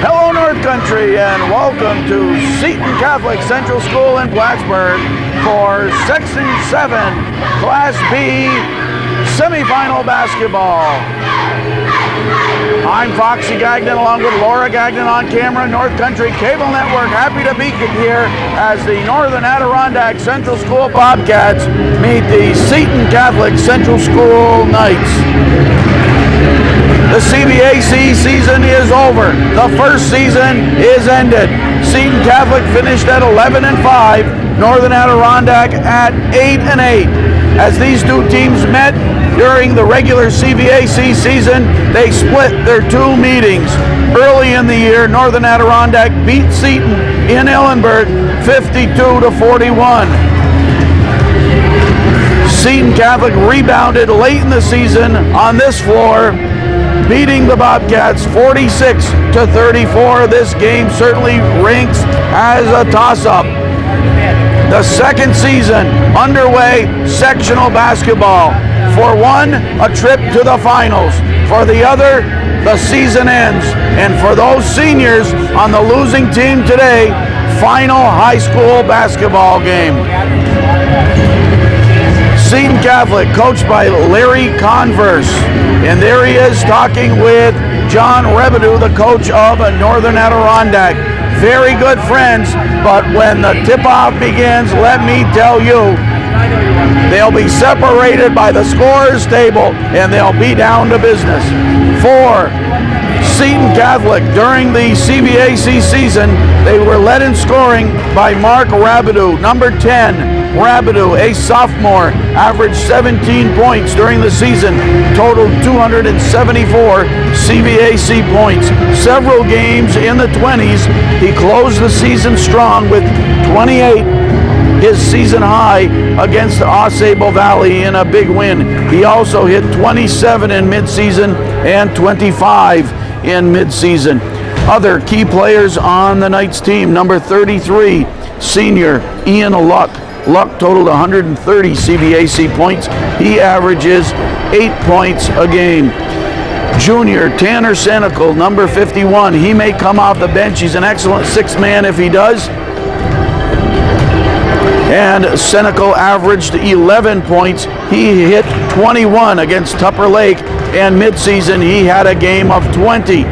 Hello, North Country, and welcome to Seton Catholic Central School in Plattsburgh for Section 7 Class B semifinal basketball. I'm Foxy Gagnon along with Laura Gagnon on camera, North Country Cable Network. Happy to be here as the Northern Adirondack Central School Bobcats meet the Seton Catholic Central School Knights. The CBAC season is over. The first season is ended. Seton Catholic finished at 11-5, Northern Adirondack at 8-8. As these two teams met during the regular CBAC season, they split their two meetings. Early in the year, Northern Adirondack beat Seton in Ellenburg 52-41. Seton Catholic rebounded late in the season on this floor, beating the Bobcats 46-34. This game certainly ranks as a toss-up. The second season underway, sectional basketball. For one, a trip to the finals. For the other, the season ends. And for those seniors on the losing team today, final high school basketball game. Seton Catholic, coached by Larry Converse. And there he is talking with John Rebedeau, the coach of Northern Adirondack. Very good friends, but when the tip-off begins, let me tell you, they'll be separated by the scorer's table, and they'll be down to business. For Seton Catholic, during the CBAC season, they were led in scoring by Mark Rabideau, number 10. Rabideau, a sophomore, averaged 17 points during the season, totaled 274 CBAC points. Several games in the 20s. He closed the season strong with 28, his season high against Osable Valley in a big win. He also hit 27 in midseason and 25 in midseason. Other key players on the Knights team, number 33, senior Ian Luck. Luck totaled 130 CBAC points. He averages 8 points a game. Junior Tanner Senecal, number 51. He may come off the bench. He's an excellent sixth man if he does. And Senecal averaged 11 points. He hit 21 against Tupper Lake, and midseason he had a game of 20.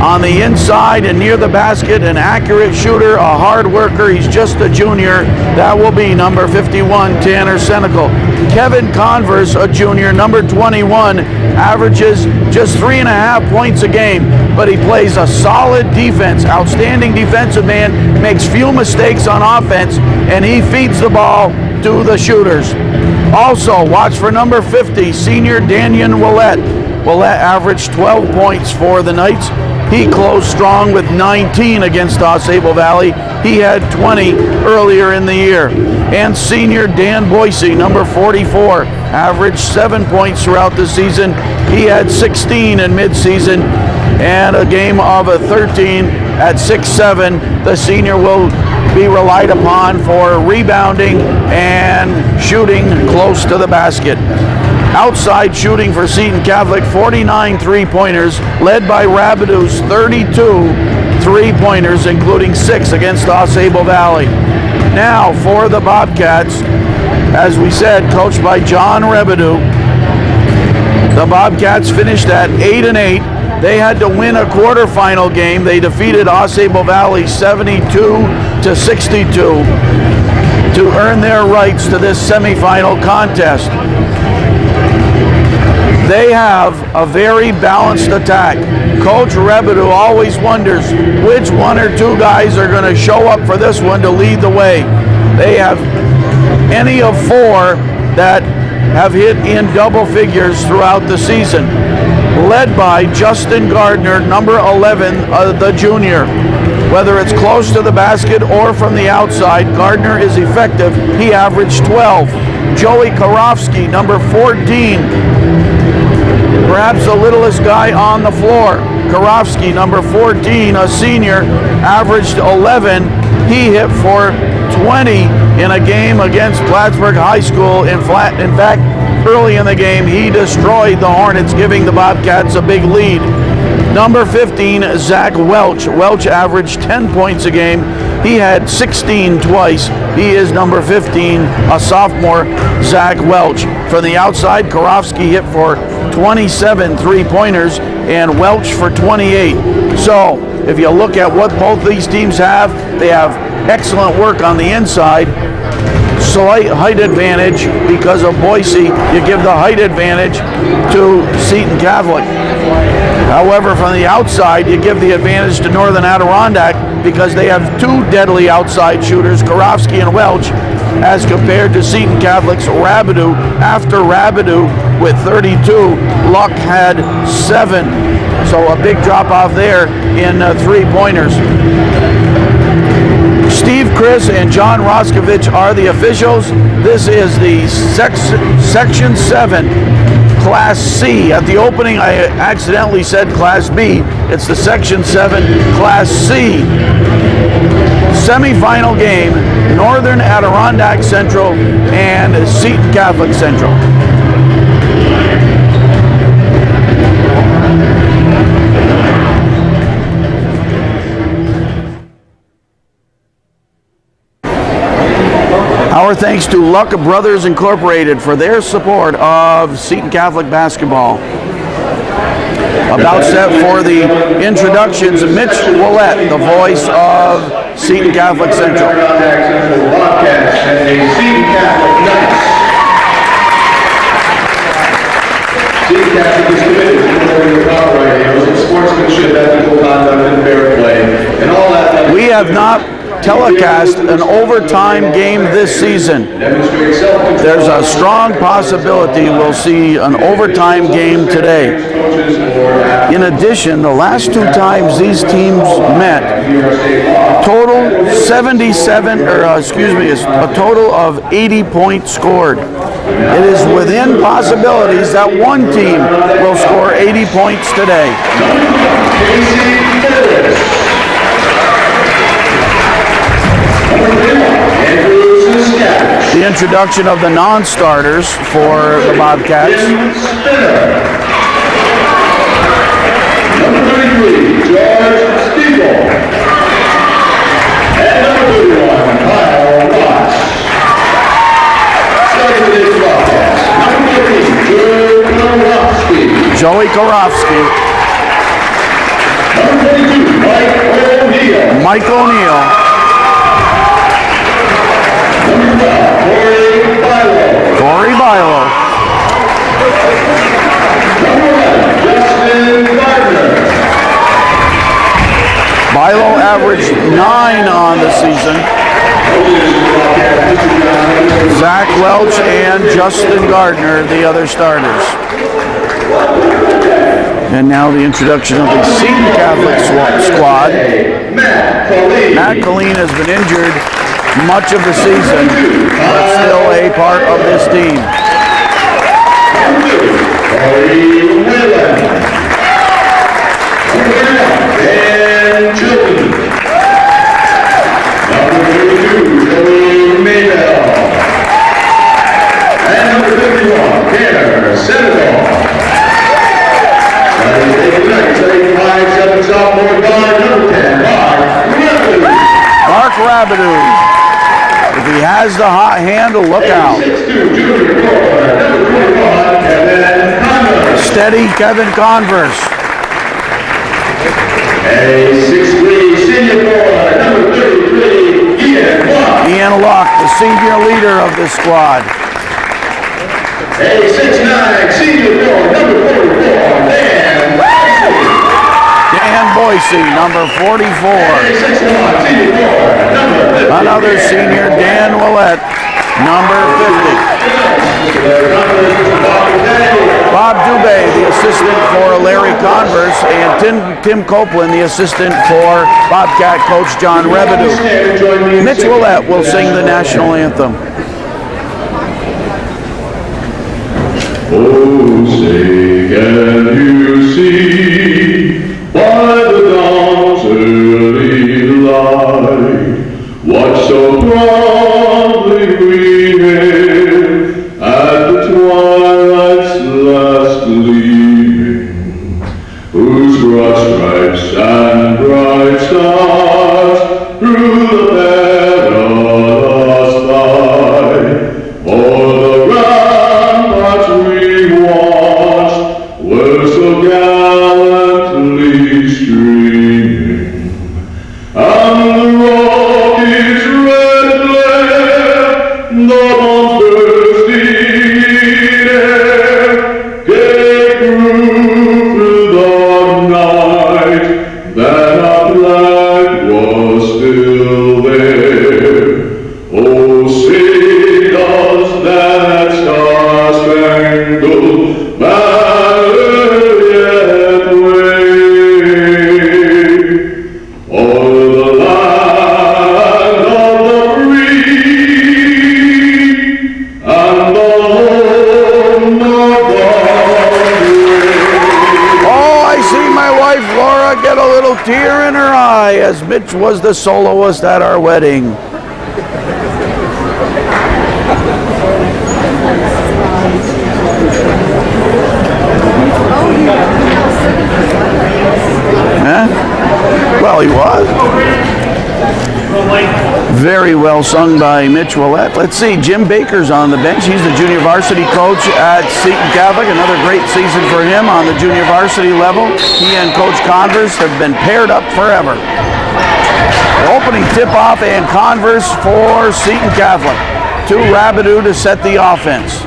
On the inside and near the basket, an accurate shooter, a hard worker. He's just a junior. That will be number 51, Tanner Senecal. Kevin Converse, a junior, number 21, averages just 3.5 points a game, but he plays a solid defense. Outstanding defensive man, makes few mistakes on offense, and he feeds the ball to the shooters. Also, watch for number 50, senior Daniel Willett. Willett averaged 12 points for the Knights. He closed strong with 19 against Osable Valley. He had 20 earlier in the year. And senior Dan Boise, number 44, averaged 7 points throughout the season. He had 16 in midseason and a game of 13 at 6'7". The senior will be relied upon for rebounding and shooting close to the basket. Outside shooting for Seton Catholic, 49 three-pointers, led by Rabideau's 32 three-pointers, including 6 against Osable Valley. Now for the Bobcats, as we said, coached by John Rebedeau. The Bobcats finished at 8-8. They had to win a quarterfinal game. They defeated Osable Valley 72-62 to earn their rights to this semifinal contest. They have a very balanced attack. Coach Rebedeau always wonders which one or two guys are going to show up for this one to lead the way. They have any of 4 that have hit in double figures throughout the season, led by Justin Gardner, number 11, the junior. Whether it's close to the basket or from the outside, Gardner is effective. He averaged 12. Joey Karofsky, number 14, perhaps the littlest guy on the floor. Karofsky, number 14, a senior, averaged 11. He hit for 20 in a game against Plattsburgh High School. In fact, early in the game, he destroyed the Hornets, giving the Bobcats a big lead. Number 15, Zach Welch. Welch averaged 10 points a game. He had 16 twice. He is number 15, a sophomore, Zach Welch. From the outside, Karofsky hit for 27 three-pointers and Welch for 28. So, if you look at what both these teams have, they have excellent work on the inside. Slight height advantage because of Boise. You give the height advantage to Seton Catholic. However, from the outside, you give the advantage to Northern Adirondack because they have two deadly outside shooters, Karofsky and Welch, as compared to Seton Catholic's Rabideau. After Rabideau with 32, Luck had 7. So a big drop off there in three-pointers. Steve Chris and John Roskovich are the officials. This is the Section 7, Class C. At the opening, I accidentally said Class B. It's the Section 7, Class C. Semi-final game, Northern Adirondack Central and Seton Catholic Central. Our thanks to Luck Brothers Incorporated for their support of Seton Catholic basketball. About set for the introductions, Mitch Willett, the voice of Seton Catholic Central. Seton Catholic is committed to promoting the proper ideals of sportsmanship, ethical conduct, and fair play, and all that. We have not telecast an overtime game this season. There's a strong possibility we'll see an overtime game today. In addition, the last 2 times these teams met, total 77, a total of 80 points scored. It is within possibilities that one team will score 80 points today. The introduction of the non-starters for the Bobcats. Number 33, George Stiegel. And number 31, Kyle Ross. Starting today's broadcast, number 15, Joey Karofsky. Number 22, Mike O'Neill. Number 12, Corey Bilo. Number 11, Justin Gardner. Bilo averaged 9 on the season. Zach Welch and Justin Gardner, the other starters. And now the introduction of the Seton Catholic squad. Matt Colleen has been injured much of the season, but still a part of this team. Mark Rabideau. If he has the hot handle, look out. Steady Kevin Converse. A 6'3" senior forward, number 33, Ian Luck, the senior leader of this squad. A 6'9" senior forward, number 44, Dan Boise, number 44. Another senior, Dan Willett, number 50. Bob Dubé, the assistant for Larry Converse, and Tim Copeland, the assistant for Bobcat coach John Rabideau. Mitch Willett will sing the national anthem. Oh, say can you see by the dawn's early light what so proudly we hailed at the twilight's last gleaming, whose broad streaming, and the Rockies' red glare, the bombs bursting in air, gave proof through the night that our flag was still there. Oh, say does that star-spangled banner yet wave o'er the land of the free and the home of the brave? Oh, I see my wife Laura get a little tear in her eye as Mitch was the soloist at our wedding. Huh? Well, he was. Very well sung by Mitch Willett. Let's see, Jim Baker's on the bench. He's the junior varsity coach at Seton Catholic. Another great season for him on the junior varsity level. He and Coach Converse have been paired up forever. Opening tip-off and Converse for Seton Catholic. To Rabideau to set the offense.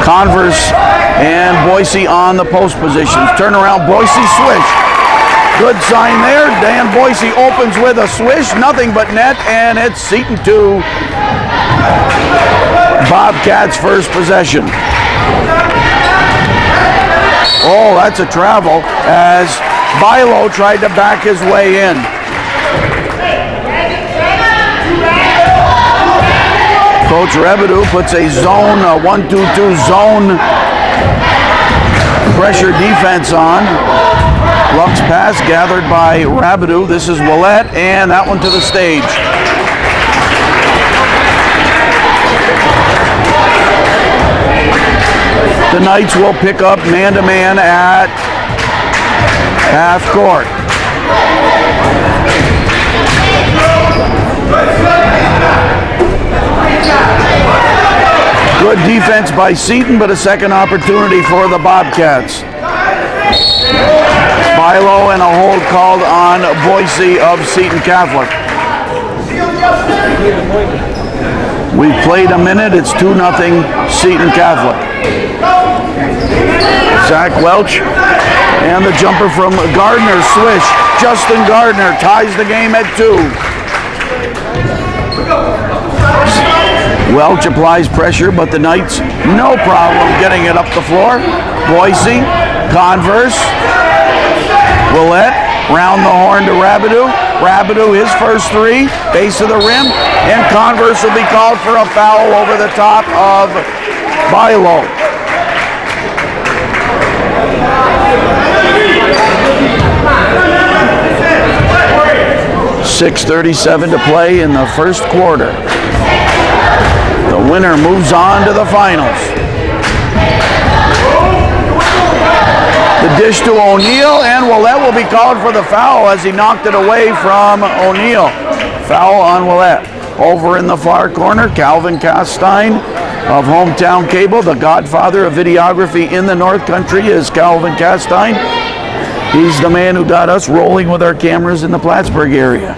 Converse and Boise on the post positions. Turn around, Boise swish. Good sign there. Dan Boise opens with a swish. Nothing but net, and it's Seton 2. Bobcats first possession. Oh, that's a travel as Bilo tried to back his way in. Coach Rabideau puts a zone, a 1-2-2 zone pressure defense on. Luck's pass gathered by Rabideau. This is Willett, and that one to the stage. The Knights will pick up man-to-man at half court. Good defense by Seton, but a second opportunity for the Bobcats. Bilo and a hold called on Boise of Seton Catholic. We've played a minute. It's 2-0 Seton Catholic. Zach Welch and the jumper from Gardner, swish. Justin Gardner ties the game at 2. Welch applies pressure, but the Knights, no problem getting it up the floor. Boise, Converse, Willett, round the horn to Rabideau. Rabideau, his first 3, base of the rim, and Converse will be called for a foul over the top of Bilo. .6:37 to play in the first quarter. The winner moves on to the finals. The dish to O'Neill, and Willett will be called for the foul as he knocked it away from O'Neill. Foul on Willett. Over in the far corner, Calvin Castine of Hometown Cable, the godfather of videography in the North Country, is Calvin Castine. He's the man who got us rolling with our cameras in the Plattsburgh area.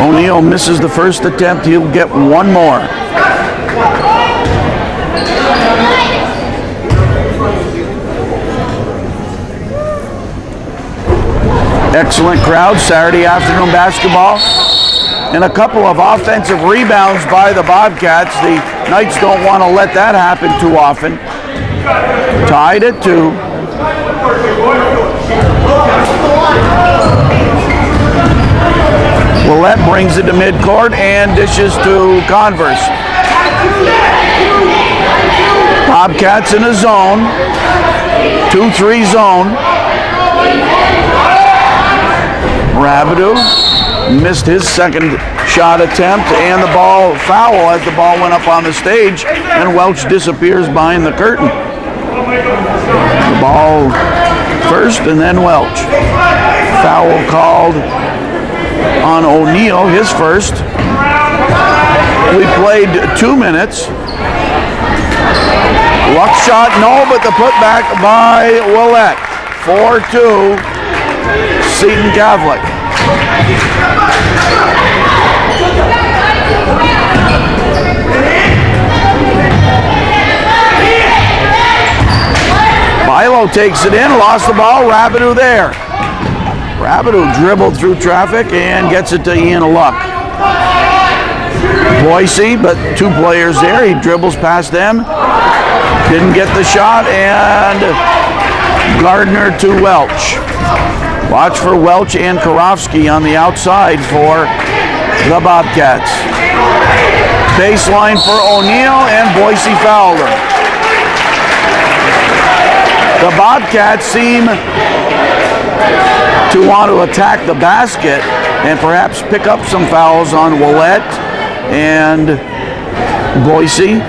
O'Neill misses the first attempt. He'll get one more. Excellent crowd, Saturday afternoon basketball. And a couple of offensive rebounds by the Bobcats. The Knights don't want to let that happen too often. Tied at 2. Willett brings it to midcourt and dishes to Converse. Bobcats in a zone. 2-3 zone. Rabideau missed his second shot attempt, and the ball foul as the ball went up on the stage, and Welch disappears behind the curtain. The ball first and then Welch. Foul called on O'Neill, his first. We played 2 minutes. Luck shot, no, but the putback by Willett. 4-2, Seton Catholic. Bilo takes it in, lost the ball, Rabideau there. Rabideau dribbled through traffic and gets it to Ian Luck. Boise, but two players there. He dribbles past them. Didn't get the shot, and Gardner to Welch. Watch for Welch and Karofsky on the outside for the Bobcats. Baseline for O'Neill, and Boise fouled him. The Bobcats seem to want to attack the basket and perhaps pick up some fouls on Willett and Boise.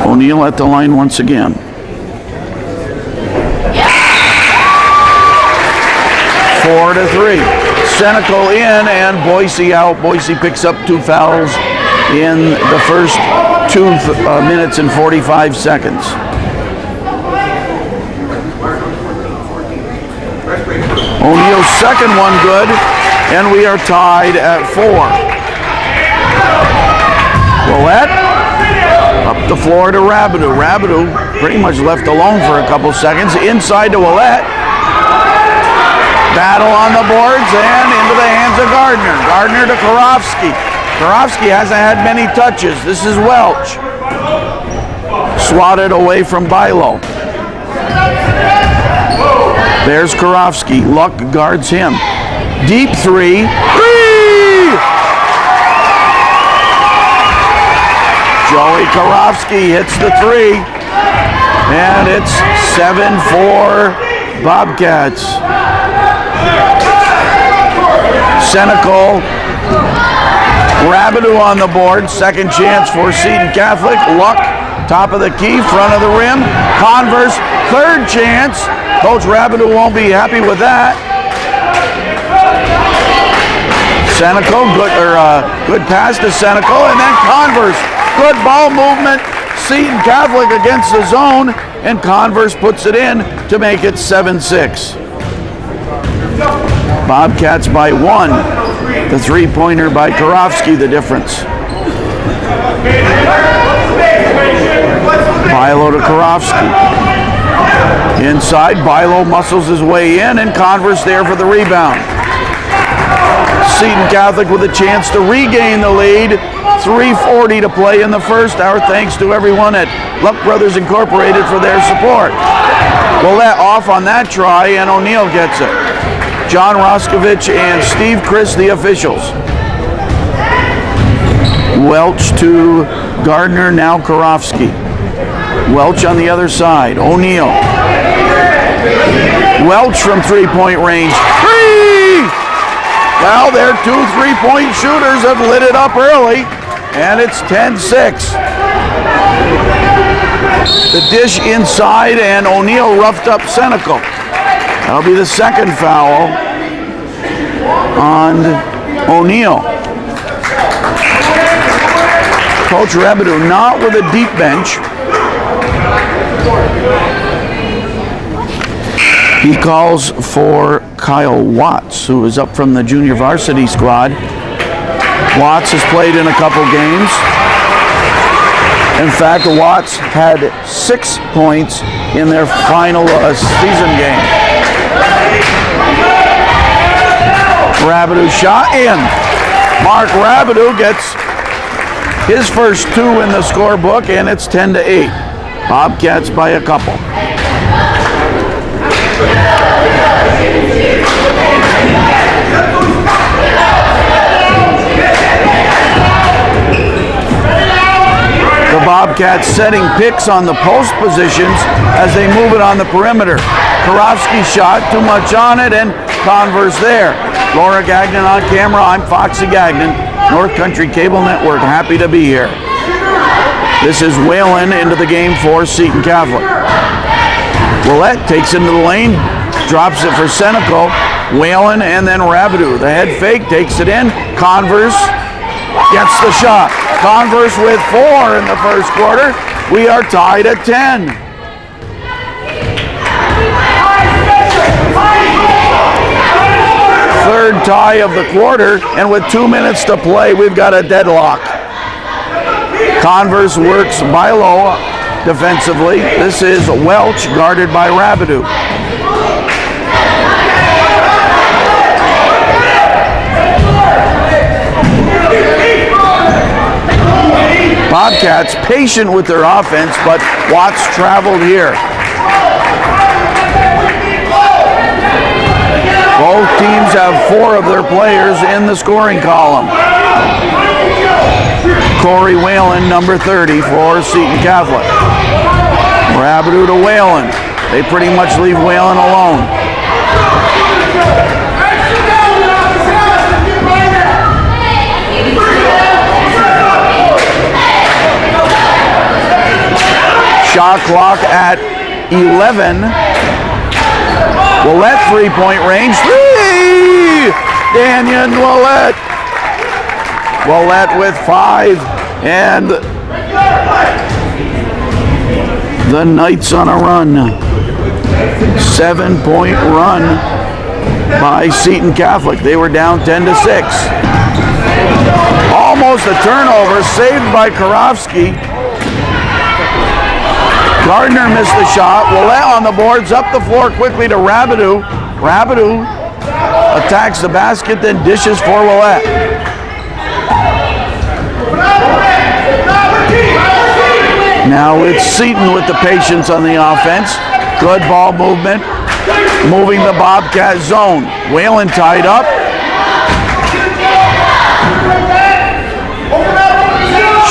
O'Neill at the line once again. Yeah! 4-3. Senecal in and Boise out. Boise picks up two fouls in the first 2 minutes and 45 seconds. O'Neill's second one good, and we are tied at 4. Willett up the floor to Rabideau. Rabideau pretty much left alone for a couple seconds. Inside to Willett. Battle on the boards and into the hands of Gardner. Gardner to Karofsky. Karofsky hasn't had many touches. This is Welch. Swatted away from Bilo. There's Karofsky. Luck guards him. Deep three. Joey Karofsky hits the three. And it's 7-4 Bobcats. Senecal. Rabideau on the board. Second chance for Seton Catholic. Luck, top of the key, front of the rim. Converse, third chance. Coach Rabideau won't be happy with that. Senecal, good pass to Senecal, and then Converse. Good ball movement. Seton Catholic against the zone, and Converse puts it in to make it 7-6. Bobcats by 1. The three-pointer by Karofsky, the difference. Bilo to Karofsky. Inside, Bilo muscles his way in, and Converse there for the rebound. Seton Catholic with a chance to regain the lead. 3:40 to play in the first. Our thanks to everyone at Luck Brothers Incorporated for their support. Willett off on that try, and O'Neill gets it. John Roskovich and Steve Chris, the officials. Welch to Gardner, now Karofsky. Welch on the other side. O'Neill. Welch from three-point range. Three! Well, their 2 3-point shooters have lit it up early, and it's 10-6. The dish inside, and O'Neill roughed up Senecal. That'll be the second foul on O'Neill. Coach Rabideau not with a deep bench. He calls for Kyle Watts, who is up from the junior varsity squad. Watts has played in a couple games. In fact, Watts had 6 points in their final season game. Rabideau shot in. Mark Rabideau gets his first 2 in the scorebook, and it's 10-8. Bobcats by a couple. The Bobcats setting picks on the post positions as they move it on the perimeter. Karofsky shot, too much on it, and Converse there. Laura Gagnon on camera. I'm Foxy Gagnon, North Country Cable Network. Happy to be here. This is Whalen into the game for Seton Catholic. Willett takes into the lane, drops it for Senecal. Whalen and then Rabideau. The head fake, takes it in. Converse gets the shot. Converse with 4 in the first quarter. We are tied at 10. Third tie of the quarter, and with 2 minutes to play, we've got a deadlock. Converse works by low defensively. This is Welch guarded by Rabideau. Bobcats patient with their offense, but Watts traveled here. Both teams have 4 of their players in the scoring column. Corey Whalen, number 30 for Seton Catholic. Rabideau to Whalen. They pretty much leave Whalen alone. Shot clock at 11. Willett, 3-point range. 3! Daniel Willett. Willett with 5. And the Knights on a run. 7-point run by Seton Catholic. They were down 10-6. Almost a turnover, saved by Karofsky. Gardner missed the shot. Willett on the boards, up the floor quickly to Rabideau. Rabideau attacks the basket, then dishes for Willett. Now it's Seton with the patience on the offense. Good ball movement, moving the Bobcat zone. Whalen tied up.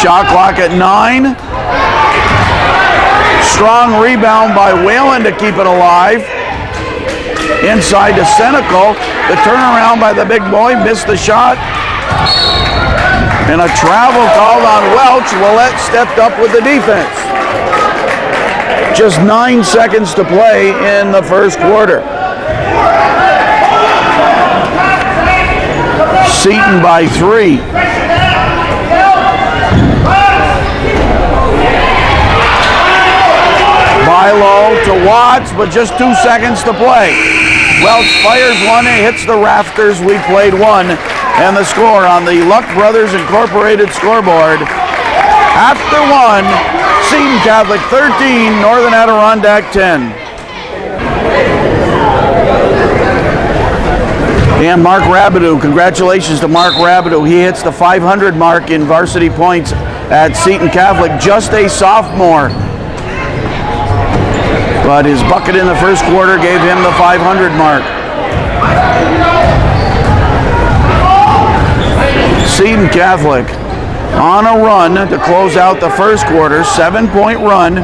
Shot clock at 9. Strong rebound by Whalen to keep it alive. Inside to Senecal. The turnaround by the big boy, missed the shot. And a travel called on Welch. Willett stepped up with the defense. Just 9 seconds to play in the first quarter. Seton by 3. Bilo to Watts, but just 2 seconds to play. Welch fires one and hits the rafters. We played 1. And the score on the Luck Brothers Incorporated scoreboard. After 1, Seton Catholic 13, Northern Adirondack 10. And Mark Rabideau, congratulations to Mark Rabideau. He hits the 500 mark in varsity points at Seton Catholic, just a sophomore. But his bucket in the first quarter gave him the 500 mark. Seton Catholic on a run to close out the first quarter, 7-point run.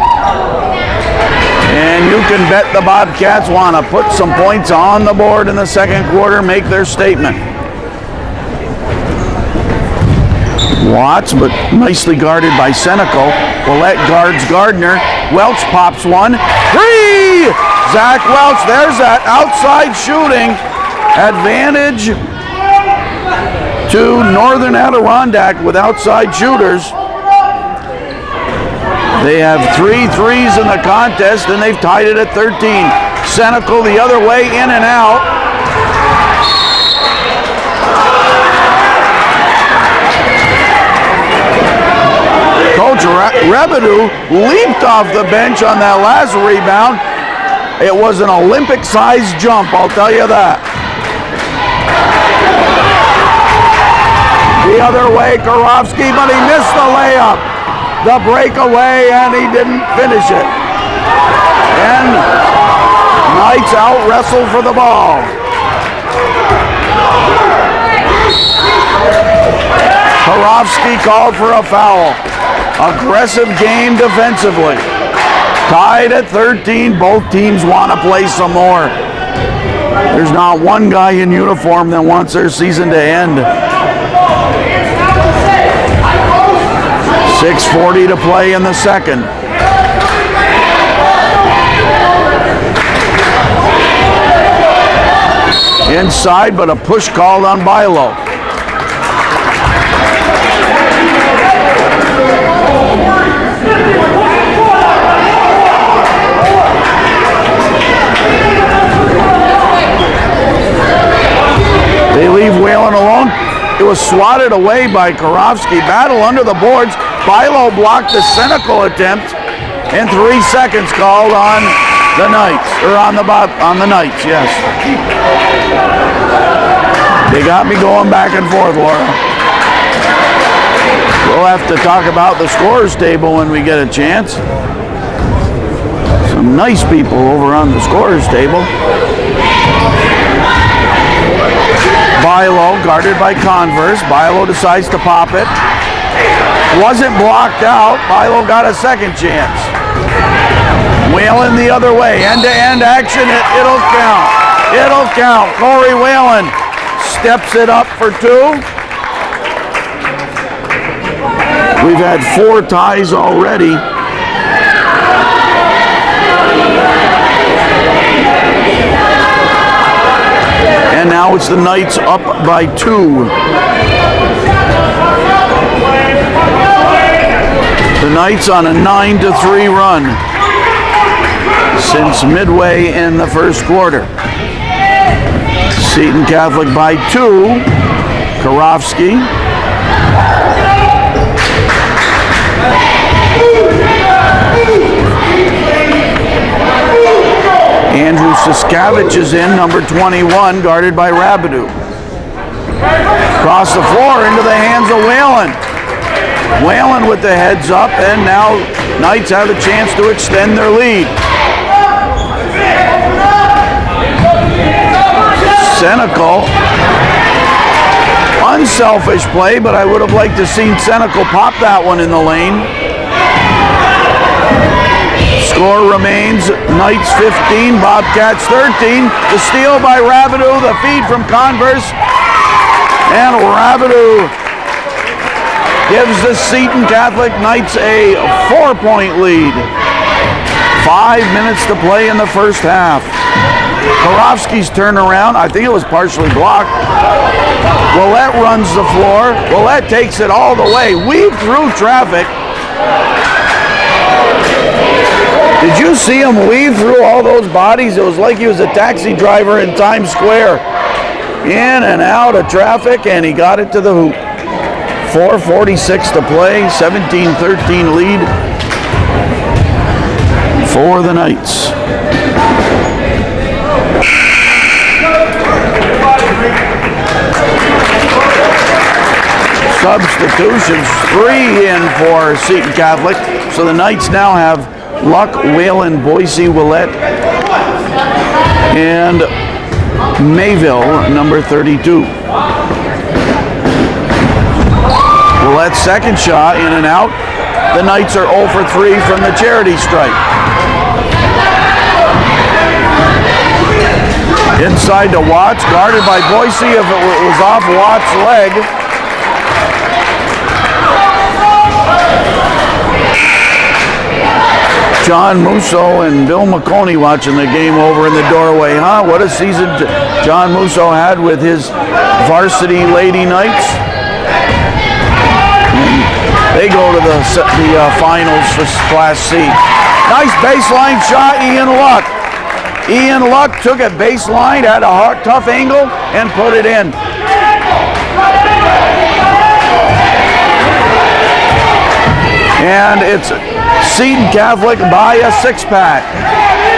And you can bet the Bobcats want to put some points on the board in the second quarter, make their statement. Watts, but nicely guarded by Senecal. Willett guards Gardner. Welch pops one. 3! Zach Welch, there's that outside shooting. Advantage to Northern Adirondack with outside shooters. They have 3 threes in the contest, and they've tied it at 13. Senecal the other way, in and out. Coach Rabideau leaped off the bench on that last rebound. It was an Olympic-sized jump, I'll tell you that. The other way, Karofsky, but he missed the layup. The breakaway, and he didn't finish it. And Knights out-wrestled for the ball. Karofsky called for a foul. Aggressive game defensively. Tied at 13, both teams want to play some more. There's not one guy in uniform that wants their season to end. 6:40 to play in the second. Inside, but a push called on Bilo. was swatted away by Karofsky. Battle under the boards. Bilo blocked the Senecal attempt, and 3 seconds called on the Knights, or on the Knights, yes. They got me going back and forth, Laura. We'll have to talk about the scorers table when we get a chance. Some nice people over on the scorers table. Bilo guarded by Converse. Bilo decides to pop it. Wasn't blocked out. Bilo got a second chance. Whalen the other way. End-to-end action. It'll count. It'll count. Corey Whalen steps it up for 2. We've had 4 ties already. And now it's the Knights up by 2. The Knights on a 9-3 run since midway in the first quarter. Seton Catholic by 2. Karofsky. Andrew Siskavich is in, number 21, guarded by Rabideau. Across the floor into the hands of Whalen. Whalen with the heads up, and now Knights have a chance to extend their lead. Senecal, unselfish play, but I would have liked to have seen Senecal pop that one in the lane. Score remains Knights 15, Bobcats 13. The steal by Rabideau, the feed from Converse, and Rabideau gives the Seton Catholic Knights a 4-point lead. 5 minutes to play in the first half. Karofsky's turnaround, I think it was partially blocked. Willett runs the floor. Willett takes it all the way. Weave through traffic. Did you see him weave through all those bodies? It was like he was a taxi driver in Times Square. In and out of traffic, and he got it to the hoop. 4:46 to play, 17-13 lead for the Knights. Substitutions, 3 in for Seton Catholic. So the Knights now have Luck, Whalen, Boise, Willett, and Mayville, number 32. Willett's second shot, in and out. The Knights are 0 for 3 from the charity stripe. Inside to Watts, guarded by Boise. If it was off Watts' leg. John Musso and Bill McConey watching the game over in the doorway, huh? What a season John Musso had with his varsity Lady Knights. And they go to the finals for Class C. Nice baseline shot, Ian Luck. Ian Luck took it baseline, had a tough angle, and put it in. And it's Seton Catholic by a 6-pack.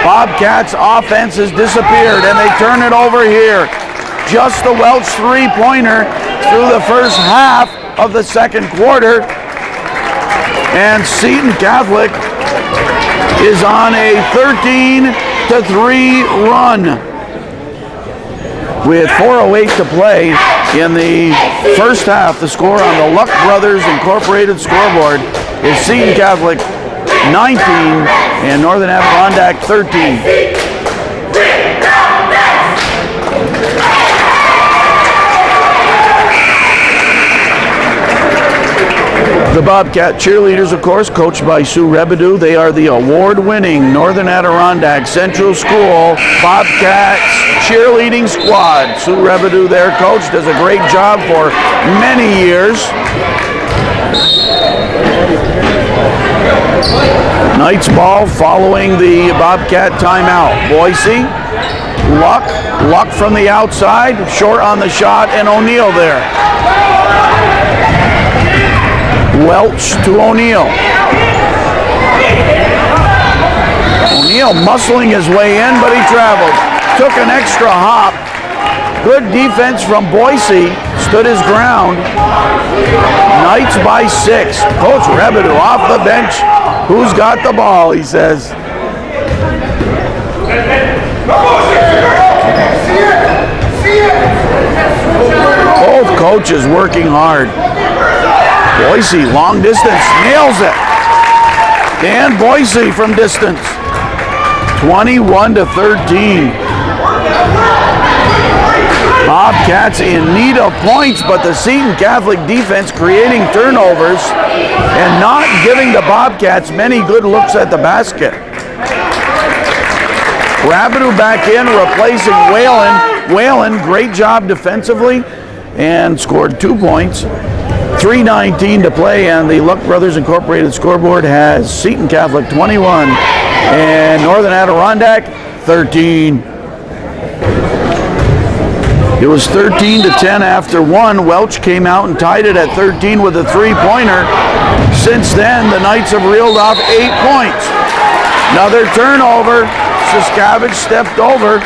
Bobcats' offense has disappeared, and they turn it over here. Just the Welch 3-pointer through the first half of the second quarter. And Seton Catholic is on a 13-3 run. With 4:08 to play in the first half, the score on the Luck Brothers Incorporated scoreboard is Seton Catholic 19 and Northern Adirondack 13. The Bobcat cheerleaders, of course, coached by Sue Rabideau. They are the award-winning Northern Adirondack Central School Bobcats cheerleading squad. Sue Rabideau, their coach, does a great job for many years. Knights ball following the Bobcat timeout. Boise, Luck from the outside, short on the shot, and O'Neill there. Welch to O'Neill. O'Neill muscling his way in, but he traveled. Took an extra hop. Good defense from Boise. Stood his ground. Knights by 6. Coach Rebideau off the bench. Who's got the ball, he says. Both coaches working hard. Boise, long distance, nails it. Dan Boise from distance. 21-13. Bobcats in need of points, but the Seton Catholic defense creating turnovers and not giving the Bobcats many good looks at the basket. Rabideau back in, replacing Whalen. Whalen, great job defensively and scored 2 points. 3:19 to play, and the Luck Brothers Incorporated scoreboard has Seton Catholic 21 and Northern Adirondack 13. It was 13-10 after 1. Welch came out and tied it at 13 with a three-pointer. Since then, the Knights have reeled off 8 points. Another turnover. Siskavage stepped over.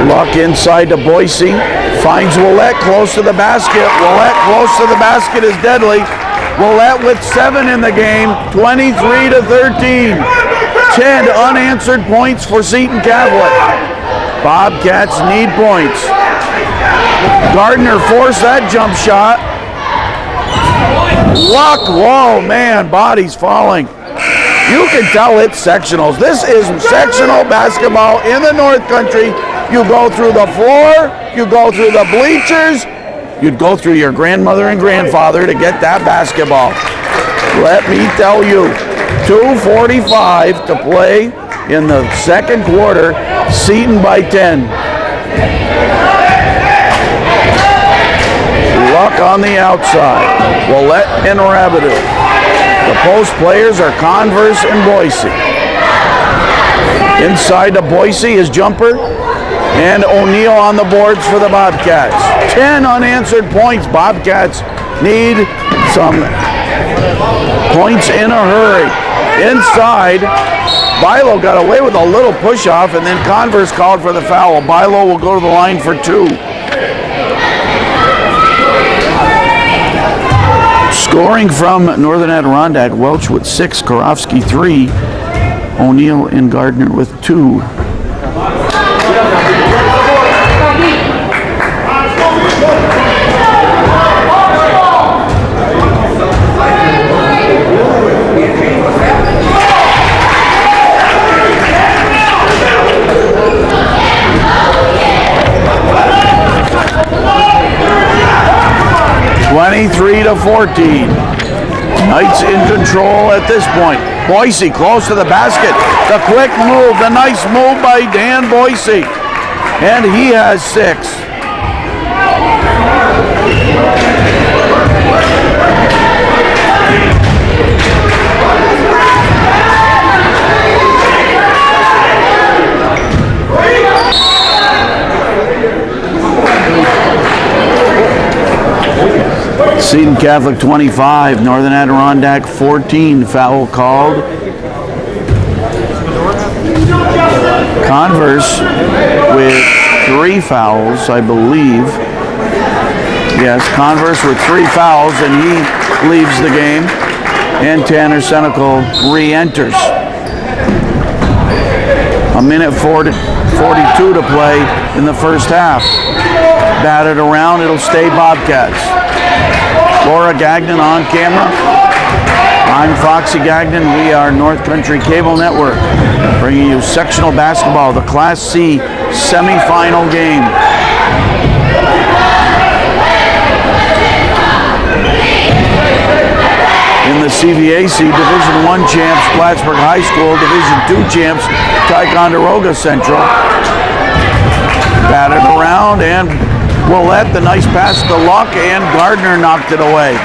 Luck inside to Boise. Finds Willette close to the basket. Willette close to the basket is deadly. Willette with 7 in the game. 23-13. 10 unanswered points for Seton Catholic. Bobcats need points. Gardner forced that jump shot. Luck, whoa, man, bodies falling. You can tell it's sectionals. This is sectional basketball in the North Country. You go through the floor, you go through the bleachers, you'd go through your grandmother and grandfather to get that basketball. Let me tell you, 2:45 to play in the second quarter, Seton by 10. Luck on the outside. Willette and Rabideau. The post players are Converse and Boise. Inside to Boise is Jumper and O'Neill on the boards for the Bobcats. 10 unanswered points. Bobcats need some points in a hurry. Inside, Bilo got away with a little push-off, and then Converse called for the foul. Bilo will go to the line for 2. Scoring from Northern Adirondack, Welch with 6, Karofsky 3, O'Neill and Gardner with 2. to 14. Knights in control at this point. Boise close to the basket. The quick move, the nice move by Dan Boise. And he has 6. Seton Catholic 25, Northern Adirondack 14, foul called. Converse with 3 fouls, I believe. Yes, Converse with 3 fouls, and he leaves the game. And Tanner Senecal re-enters. A minute 42 to play in the first half. Batted around, it'll stay Bobcats. Laura Gagnon on camera. I'm Foxy Gagnon. We are North Country Cable Network, bringing you sectional basketball, the Class C semifinal game. In the CVAC, Division I champs, Plattsburgh High School, Division II champs, Ticonderoga Central. Batted around, and Willette, the nice pass to Luck, and Gardner knocked it away.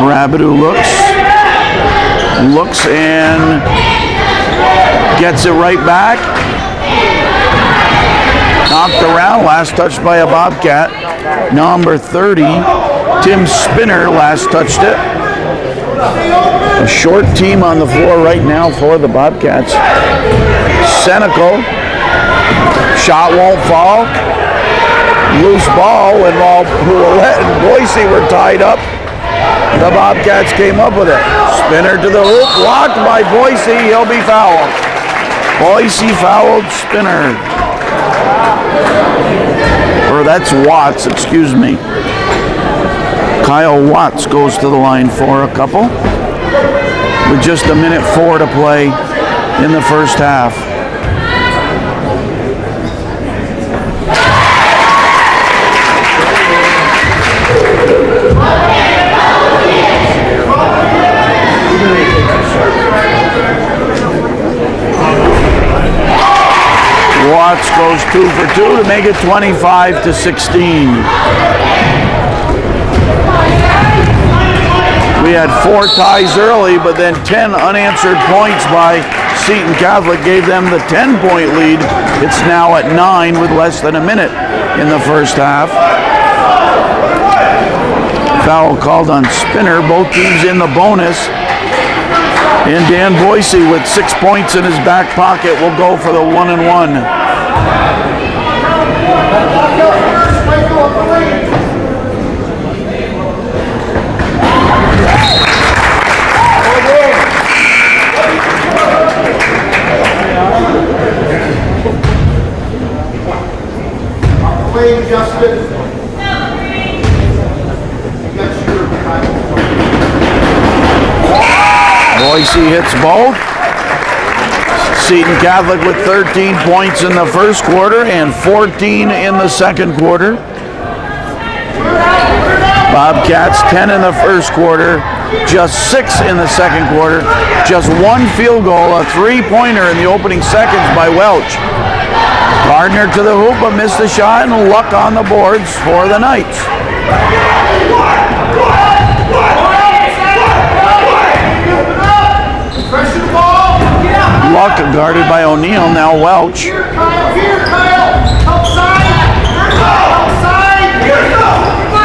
Rabideau looks and gets it right back. Knocked around, last touched by a Bobcat. Number 30, Tim Spinner, last touched it. A short team on the floor right now for the Bobcats. Senecal, shot won't fall. Loose ball, and while Ouellette and Boise were tied up, the Bobcats came up with it. Spinner to the hoop, blocked by Boise, he'll be fouled. Boise fouled Spinner. Or that's Watts, excuse me. Kyle Watts goes to the line for a couple. With just 1:04 to play in the first half. Watts goes 2 for 2 to make it 25-16. We had 4 ties early, but then 10 unanswered points by Seton Catholic gave them the 10-point lead. It's now at 9 with less than a minute in the first half. Foul called on Spinner. Both teams in the bonus. And Dan Boise with 6 points in his back pocket will go for the 1-and-1. Boise hits both. Seton Catholic with 13 points in the first quarter and 14 in the second quarter. Bobcats 10 in the first quarter, just 6 in the second quarter. Just 1 field goal, a 3-pointer in the opening seconds by Welch. Gardner to the hoop, but missed the shot, and luck on the boards for the Knights. Luck guarded by O'Neill, now Welch.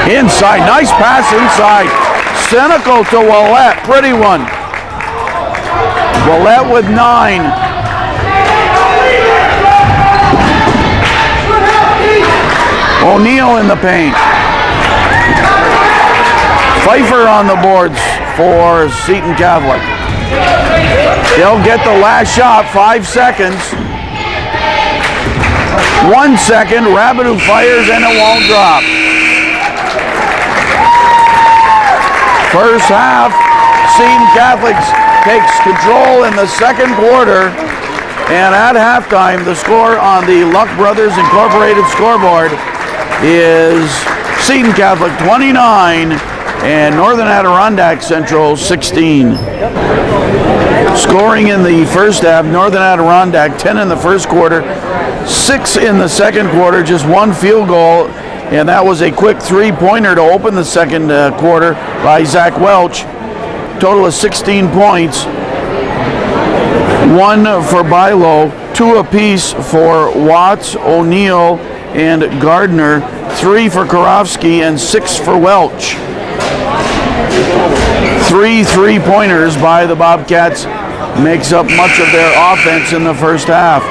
Inside, nice pass inside. Senecal to Ouellette, pretty one. Ouellette with 9. O'Neill in the paint. Pfeiffer on the boards for Seton Catholic. They'll get the last shot, 5 seconds. 1 second, Rabideau fires and it won't drop. First half, Seton Catholic takes control in the second quarter. And at halftime, the score on the Luck Brothers Incorporated scoreboard is Seton Catholic 29 and Northern Adirondack Central 16. Scoring in the first half, Northern Adirondack 10 in the first quarter, 6 in the second quarter, just 1 field goal, and that was a quick 3-pointer to open the second quarter by Zach Welch. Total of 16 points, 1 for Bilo, 2 apiece for Watts, O'Neill, and Gardner, 3 for Karofsky, and 6 for Welch. 3 3-pointers by the Bobcats makes up much of their offense in the first half.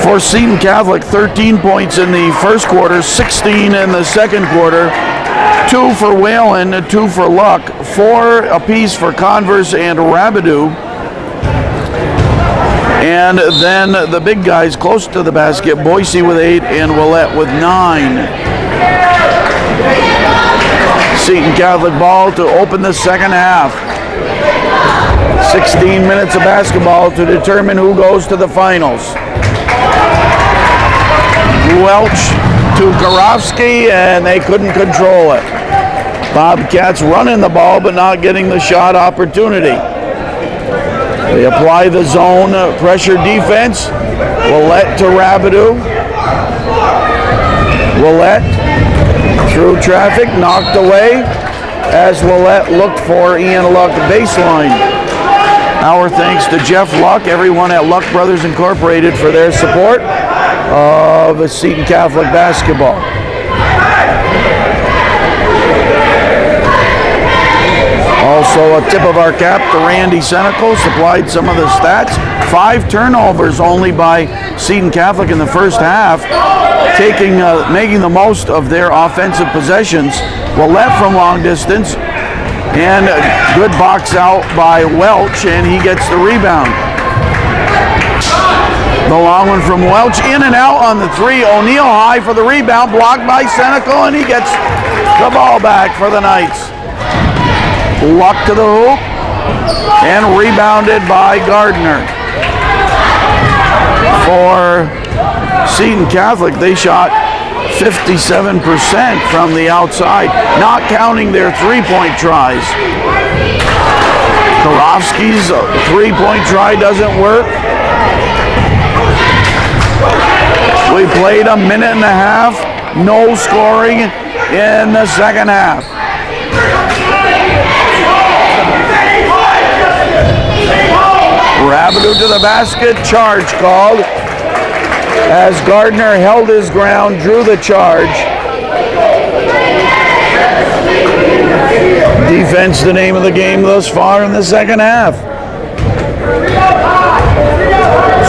For Seton Catholic, 13 points in the first quarter, 16 in the second quarter, 2 for Whalen, 2 for Luck, 4 apiece for Converse and Rabideau. And then the big guys close to the basket, Boise with 8 and Ouellette with 9. Seton Catholic ball to open the second half. 16 minutes of basketball to determine who goes to the finals. Welch to Karofsky, and they couldn't control it. Bobcats running the ball but not getting the shot opportunity. They apply the zone pressure defense. Ouellette to Rabideau. Ouellette through traffic, knocked away. as Willette looked for Ian Luck baseline. Our thanks to Jeff Luck, everyone at Luck Brothers Incorporated for their support of Seton Catholic basketball. Also a tip of our cap to Randy Senecal, supplied some of the stats. 5 turnovers only by Seton Catholic in the first half, making the most of their offensive possessions. Willette from long distance, and a good box out by Welch, and he gets the rebound. The long one from Welch, in and out on the 3. O'Neill high for the rebound, blocked by Senecal, and he gets the ball back for the Knights. Luck to the hoop, and rebounded by Gardner. For Seton Catholic, they shot 57% from the outside, not counting their three-point tries. Karofsky's three-point try doesn't work. We played a minute and a half, no scoring in the second half. Rabideau to the basket, charge called, as Gardner held his ground, drew the charge. Defense, the name of the game thus far in the second half.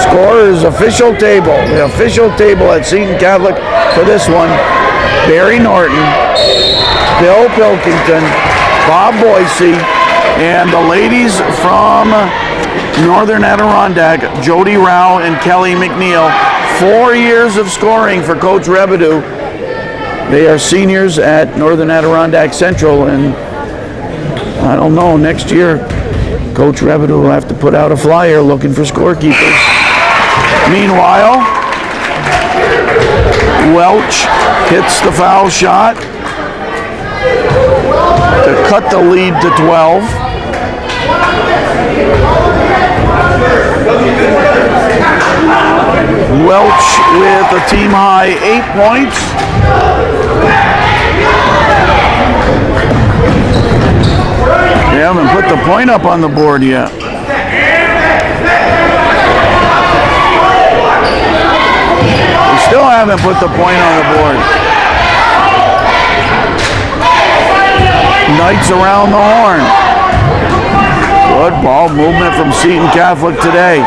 Scorers official table. The official table at Seton Catholic for this one: Barry Norton, Bill Pilkington, Bob Boise, and the ladies from Northern Adirondack, Jody Rao and Kelly McNeil. 4 years of scoring for Coach Rabideau. They are seniors at Northern Adirondack Central, and I don't know, next year Coach Rabideau will have to put out a flyer looking for scorekeepers. Meanwhile, Welch hits the foul shot to cut the lead to 12. Welch with a team high 8 points. They haven't put the point up on the board yet. They still haven't put the point on the board. Knights around the horn. Good ball movement from Seton Catholic today.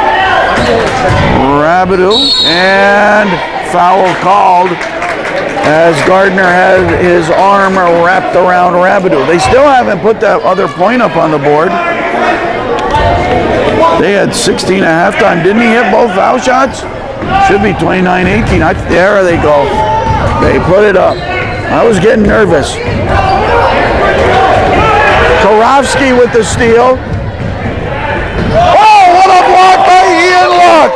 Rabideau, and foul called as Gardner had his arm wrapped around Rabideau. They still haven't put that other point up on the board. They had 16 at halftime. Didn't he hit both foul shots? Should be 29-18. There they go. They put it up. I was getting nervous. Karofsky with the steal. Oh, what a block by Ian Luck!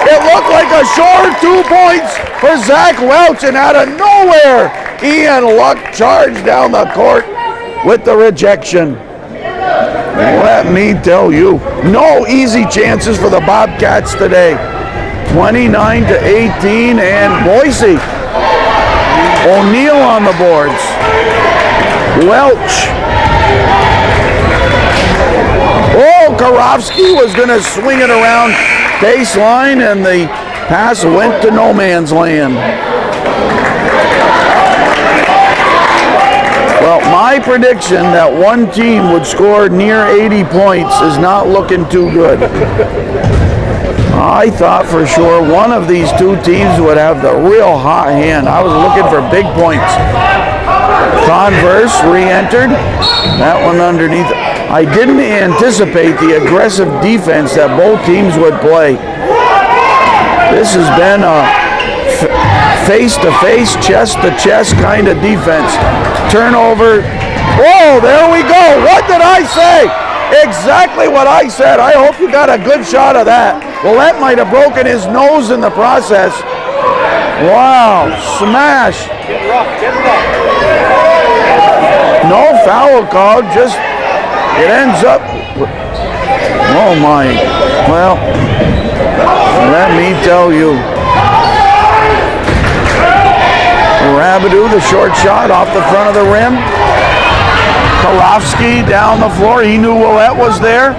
It looked like a short 2 points for Zach Welch, and out of nowhere, Ian Luck charged down the court with the rejection. Let me tell you, no easy chances for the Bobcats today. 29-18, and Boise. O'Neill on the boards. Welch. Oh, Karofsky was going to swing it around baseline, and the pass went to no man's land. Well, my prediction that one team would score near 80 points is not looking too good. I thought for sure one of these two teams would have the real hot hand. I was looking for big points. Converse re-entered. That one underneath. I didn't anticipate the aggressive defense that both teams would play. This has been a face-to-face, chest-to-chest kind of defense. Turnover. Oh, there we go. What did I say? Exactly what I said. I hope you got a good shot of that. Well, that might have broken his nose in the process. Wow, smash. Get rough, get rough. No foul called, just it ends up. Oh my. Well, let me tell you. Rabideau, the short shot off the front of the rim. Karofsky down the floor. He knew Willette was there.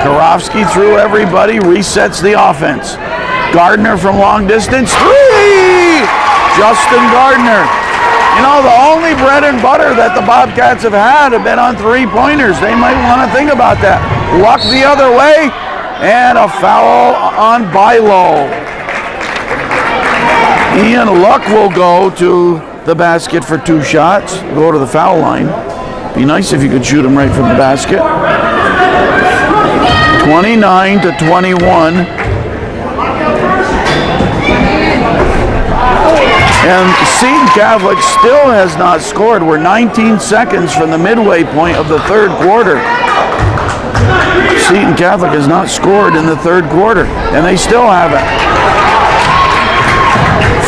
Karofsky through everybody, resets the offense. Gardner from long distance, 3! Justin Gardner. You know, the only bread and butter that the Bobcats have had have been on three-pointers. They might want to think about that. Luck the other way, and a foul on Bilo. Ian Luck will go to the basket for 2 shots, go to the foul line. Be nice if you could shoot him right from the basket. 29-21. And Seton Catholic still has not scored. We're 19 seconds from the midway point of the third quarter. Seton Catholic has not scored in the third quarter, and they still haven't.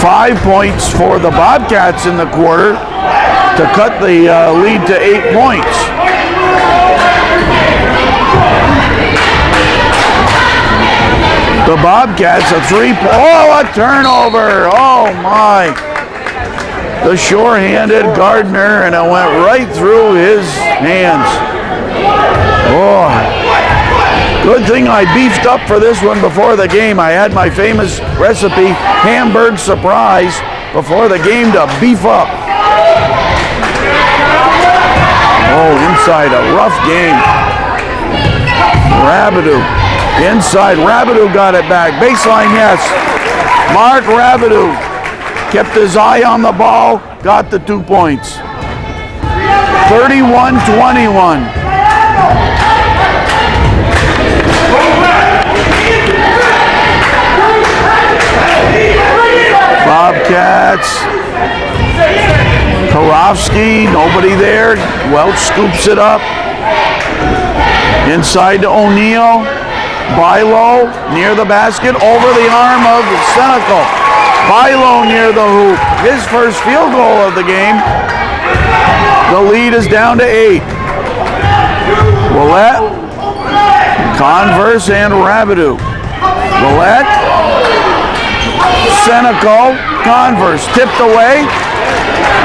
5 points for the Bobcats in the quarter to cut the lead to 8 points. The Bobcats a turnover. Oh my. The sure-handed Gardner, and it went right through his hands. Oh. Good thing I beefed up for this one before the game. I had my famous recipe, Hamburg Surprise, before the game to beef up. Oh, inside, a rough game. Rabideau. Inside, Rabideau got it back. Baseline, yes. Mark Rabideau kept his eye on the ball, got the 2 points. 31-21. Bobcats. Karofsky, nobody there. Welch scoops it up. Inside to O'Neill. Bilo near the basket, over the arm of Senecal. Bilo near the hoop. His first field goal of the game. The lead is down to 8. Willette, Converse, and Rabideau. Willette, Senecal, Converse. Tipped away.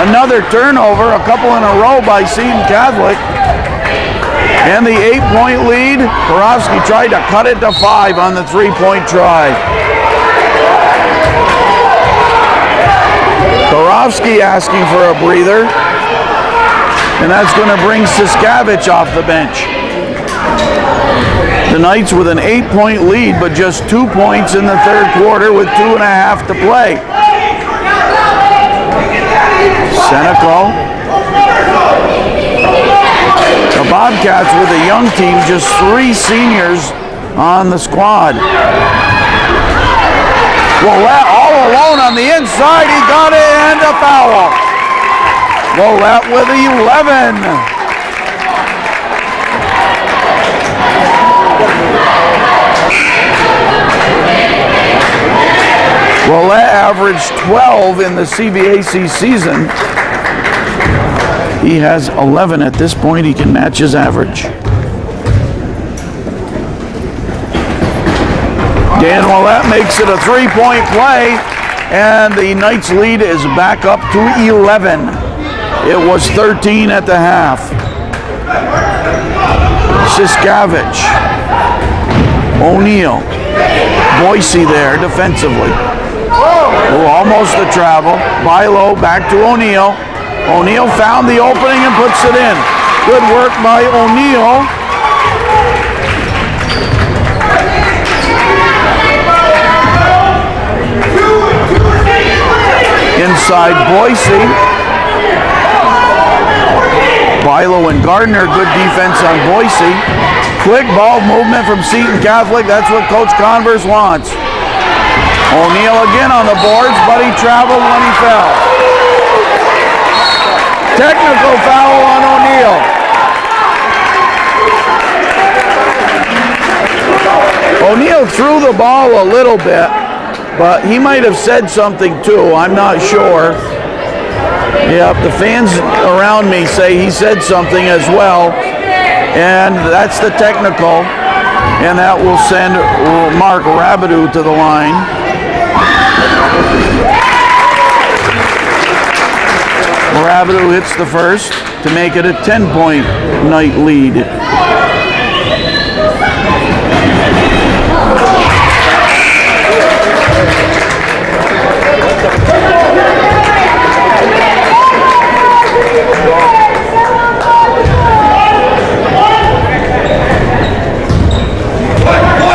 Another turnover, a couple in a row by Seton Catholic. And the 8-point lead, Karofsky tried to cut it to 5 on the 3-point try. Karofsky asking for a breather. And that's going to bring Siskavich off the bench. The Knights with an 8-point lead, but just 2 points in the third quarter with 2.5 to play. Senecal. The Bobcats with a young team, just 3 seniors on the squad. Willette all alone on the inside, he got it, and a foul. Willette with 11. Willette averaged 12 in the CVAC season. He has 11 at this point. He can match his average. Dan Willette makes it a 3-point play, and the Knights lead is back up to 11. It was 13 at the half. Siskavich. O'Neill. Boise there defensively. Oh, almost a travel. Bilo back to O'Neill. O'Neill found the opening and puts it in. Good work by O'Neill. Inside Boise. Bilo and Gardner, good defense on Boise. Quick ball movement from Seton Catholic. That's what Coach Converse wants. O'Neill again on the boards, but he traveled when he fell. Technical foul on O'Neill. O'Neill threw the ball a little bit, but he might have said something too. I'm not sure. Yep, the fans around me say he said something as well, and that's the technical, and that will send Mark Rabideau to the line. Rabideau hits the first. to make it a 10-point Knight lead.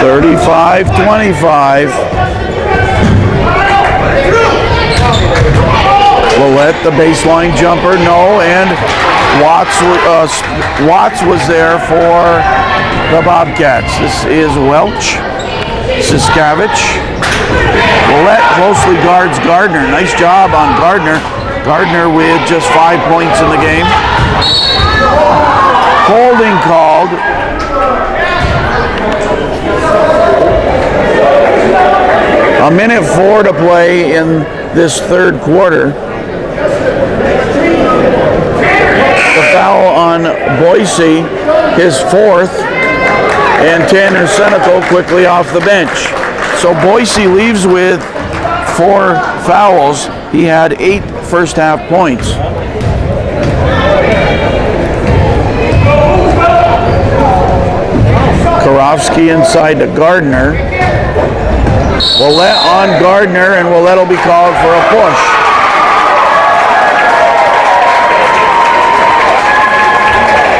Thirty-five, 25. Willett, the baseline jumper, no, and Watts was there for the Bobcats. This is Welch, Siskavich. Willett closely guards Gardner. Nice job on Gardner. Gardner with just 5 points in the game. Holding called. A minute 4 to play in this third quarter. The foul on Boise, his 4th, and Tanner Senecal quickly off the bench. So Boise leaves with 4 fouls. He had 8 first half points. Karofsky inside to Gardner. Willett on Gardner, and Willett will be called for a push.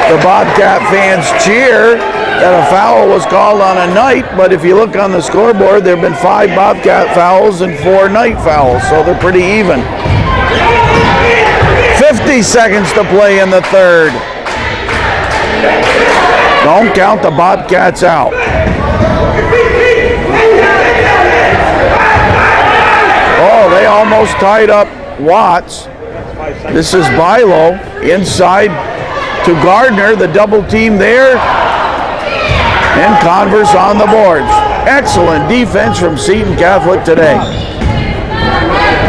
The Bobcat fans cheer that a foul was called on a Knight, but if you look on the scoreboard, there have been 5 Bobcat fouls and 4 Knight fouls, so they're pretty even. 50 seconds to play in the third. Don't count the Bobcats out. Oh, they almost tied up Watts. This is Bilo inside to Gardner, the double team there, and Converse on the boards. Excellent defense from Seton Catholic today.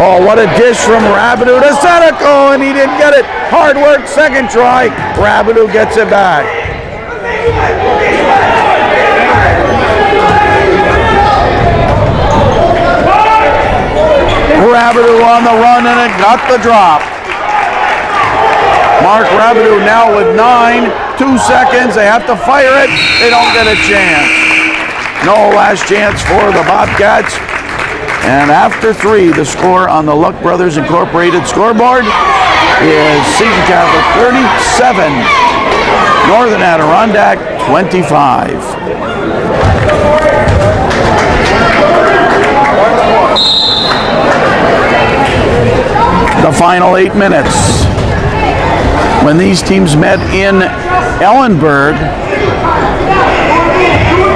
Oh, what a dish from Rabideau to Senecal, and he didn't get it. Hard work, second try. Rabideau gets it back. Rabideau on the run, and it got the drop. Mark Rabideau now with 9, 2 seconds. They have to fire it. They don't get a chance. No last chance for the Bobcats. And after 3, the score on the Luck Brothers Incorporated scoreboard is Seton Catholic 37, Northern Adirondack 25. The final 8 minutes. When these teams met in Ellenburg,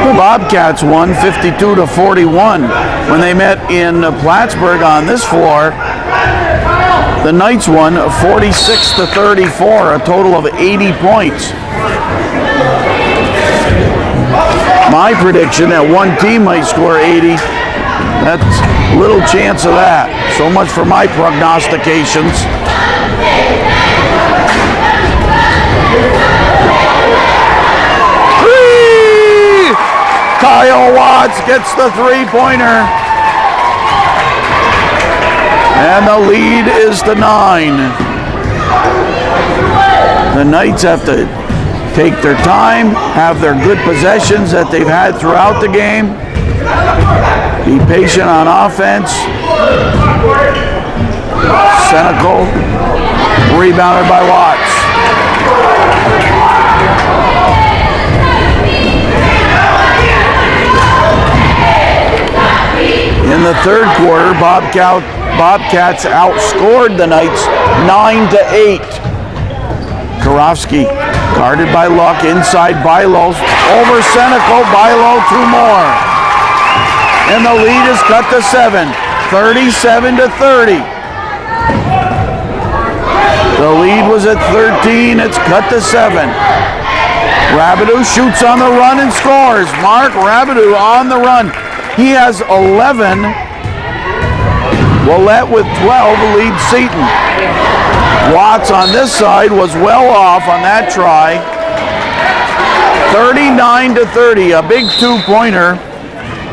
the Bobcats won 52-41. When they met in Plattsburgh on this floor, the Knights won 46-34, a total of 80 points. My prediction that one team might score 80, that's little chance of that. So much for my prognostications. Kyle Watts gets the 3-pointer. And the lead is to 9. The Knights have to take their time, have their good possessions that they've had throughout the game. Be patient on offense. Senecal rebounded by Watts. In the third quarter, Bobcats outscored the Knights 9-8. Karofsky guarded by Luck, inside Bilo, over Senecal, Bilo 2 more. And the lead is cut to 7, 37-30. The lead was at 13, it's cut to 7. Rabideau shoots on the run and scores. Mark Rabideau on the run. He has 11. Willett with 12 leads Seton. Watts on this side was well off on that try. 39-30, a big 2-pointer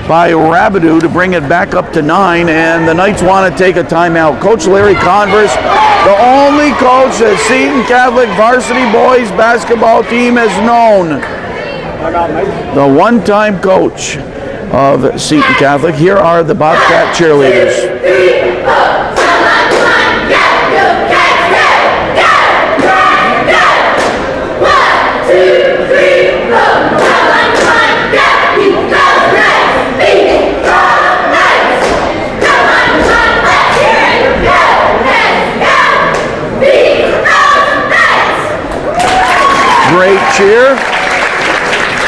by Rabideau to bring it back up to 9, and the Knights want to take a timeout. Coach Larry Converse, the only coach that Seton Catholic varsity boys basketball team has known. The one-time coach of Seton Catholic. Here are the Bobcat cheerleaders. Great cheer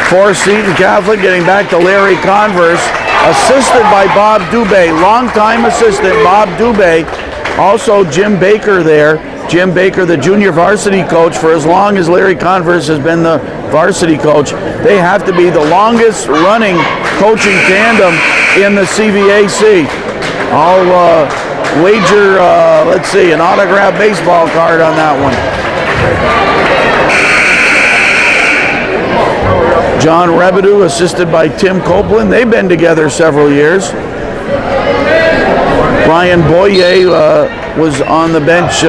for Seton Catholic, getting back to Larry Converse, assisted by Bob Dubé, longtime assistant Bob Dubé. Also Jim Baker there. Jim Baker, the junior varsity coach for as long as Larry Converse has been the varsity coach. They have to be the longest running coaching tandem in the CVAC. I'll wager, let's see, an autographed baseball card on that one. John Rabideau, assisted by Tim Copeland. They've been together several years. Brian Boyer was on the bench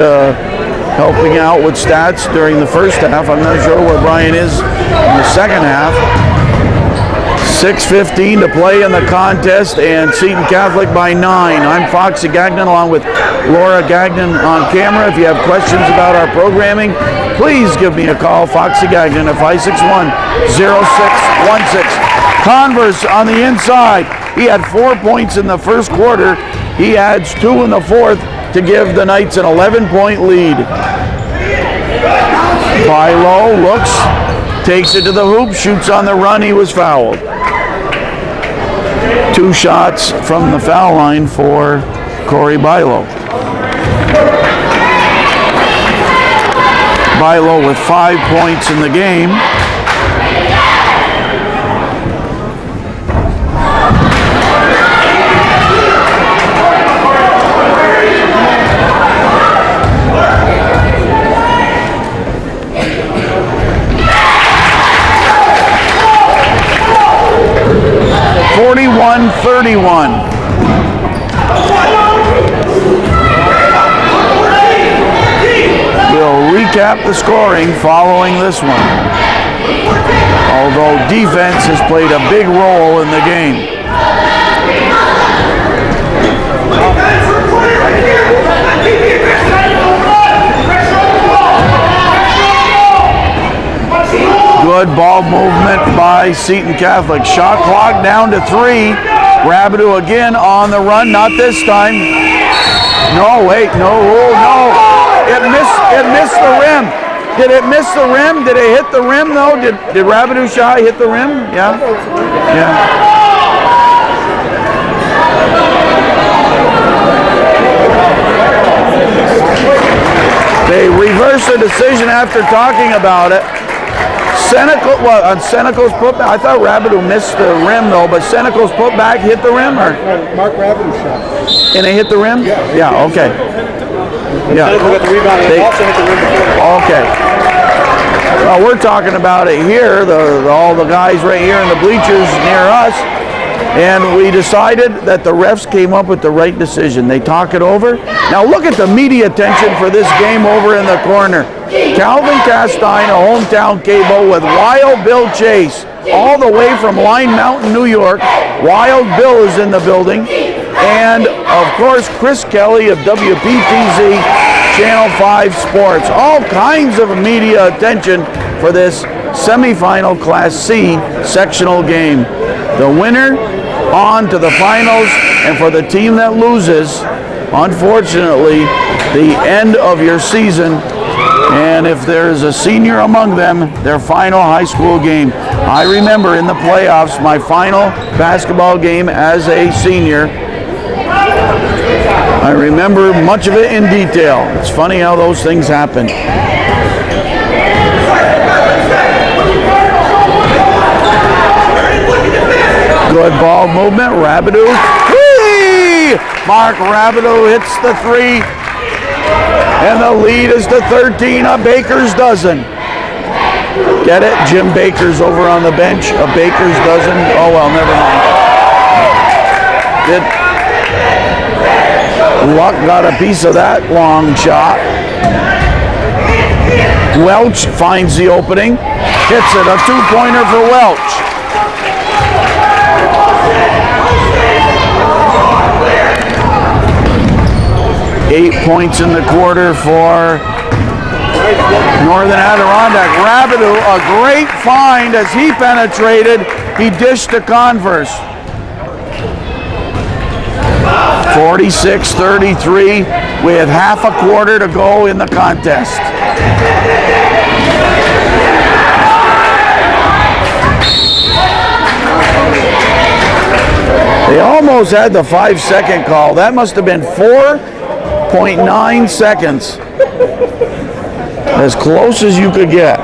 helping out with stats during the first half. I'm not sure where Brian is in the second half. 6:15 to play in the contest, and Seton Catholic by 9. I'm Foxy Gagnon along with Laura Gagnon on camera. If you have questions about our programming, please give me a call, Foxy Gagnon at 561-0616. Converse on the inside. He had 4 points in the first quarter. He adds 2 in the fourth to give the Knights an 11-point lead. Bilo looks, takes it to the hoop, shoots on the run. He was fouled. 2 shots from the foul line for Corey Bilo. Bilo with 5 points in the game. We'll recap the scoring following this one. Although defense has played a big role in the game. Good ball movement by Seton Catholic. Shot clock down to 3. Rabideau again on the run, not this time. No, wait, no, oh, no. It missed the rim. Did it miss the rim? Did it hit the rim though? Did Rabideau Shy hit the rim? Yeah? Yeah. They reversed the decision after talking about it. Senecal, well, on Senecal's putback, I thought Rabideau missed the rim though, but Senecal's putback hit the rim, or? Mark Rabideau shot. And it hit the rim? Yeah. Yeah, okay. Yeah. Senecal got the rebound and also hit the rim before. Okay. Well, we're talking about it here, all the guys right here in the bleachers near us, and we decided that the refs came up with the right decision. They talk it over. Now look at the media attention for this game over in the corner. Calvin Castine, a hometown cable, with Wild Bill Chase, all the way from Line Mountain, New York. Wild Bill is in the building. And, of course, Chris Kelly of WPTZ, Channel 5 Sports. All kinds of media attention for this semifinal Class C sectional game. The winner on to the finals, and for the team that loses, unfortunately, the end of your season. And if there's a senior among them, their final high school game. I remember in the playoffs, my final basketball game as a senior. I remember much of it in detail. It's funny how those things happen. Good ball movement, Rabideau. Whee! Mark Rabideau hits the 3. And the lead is to 13, a Baker's dozen. Get it? Jim Baker's over on the bench, a Baker's dozen. Oh well, never mind. Luck got a piece of that long shot. Welch finds the opening, hits it, a two-pointer for Welch. Eight points in the quarter for Northern Adirondack. Rabideau, a great find as he penetrated. He dished to Converse. 46-33 with half a quarter to go in the contest. They almost had the 5-second call. That must have been 4.9 seconds. As close as you could get.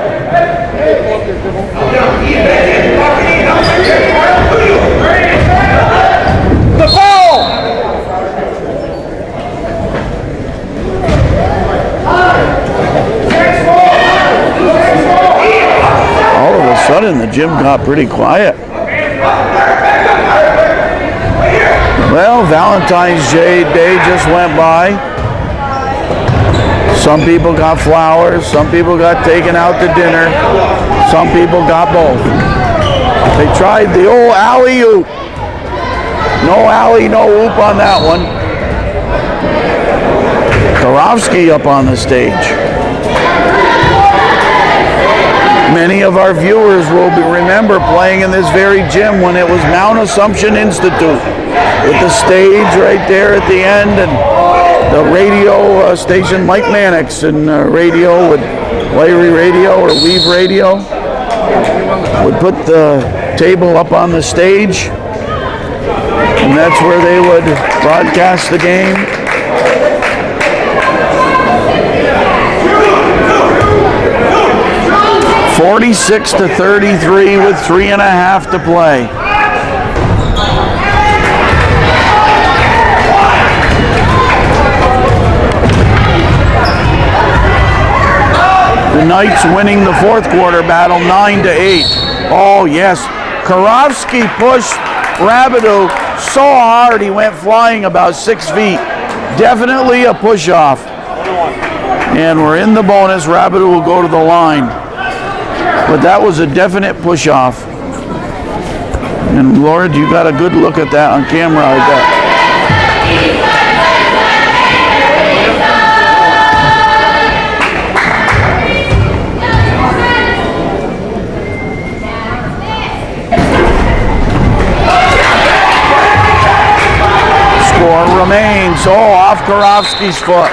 The ball! All of a sudden, the gym got pretty quiet. Well, Valentine's Day just went by. Some people got flowers, some people got taken out to dinner, some people got both. They tried the old alley-oop. No alley, no oop on that one. Karofsky up on the stage. Many of our viewers will remember playing in this very gym when it was Mount Assumption Institute, with the stage right there at the end and the radio station, Mike Mannix, and radio with Larry Radio or Weave Radio would put the table up on the stage, and that's where they would broadcast the game. (46-33) with 3.5 to play. The Knights winning the fourth quarter battle 9-8. Oh yes, Karofsky pushed Rabideau so hard he went flying about 6 feet. Definitely a push-off. And we're in the bonus. Rabideau will go to the line. But that was a definite push-off. And Lord, you got a good look at that on camera, I bet. Score remains. Oh, off Karofsky's foot.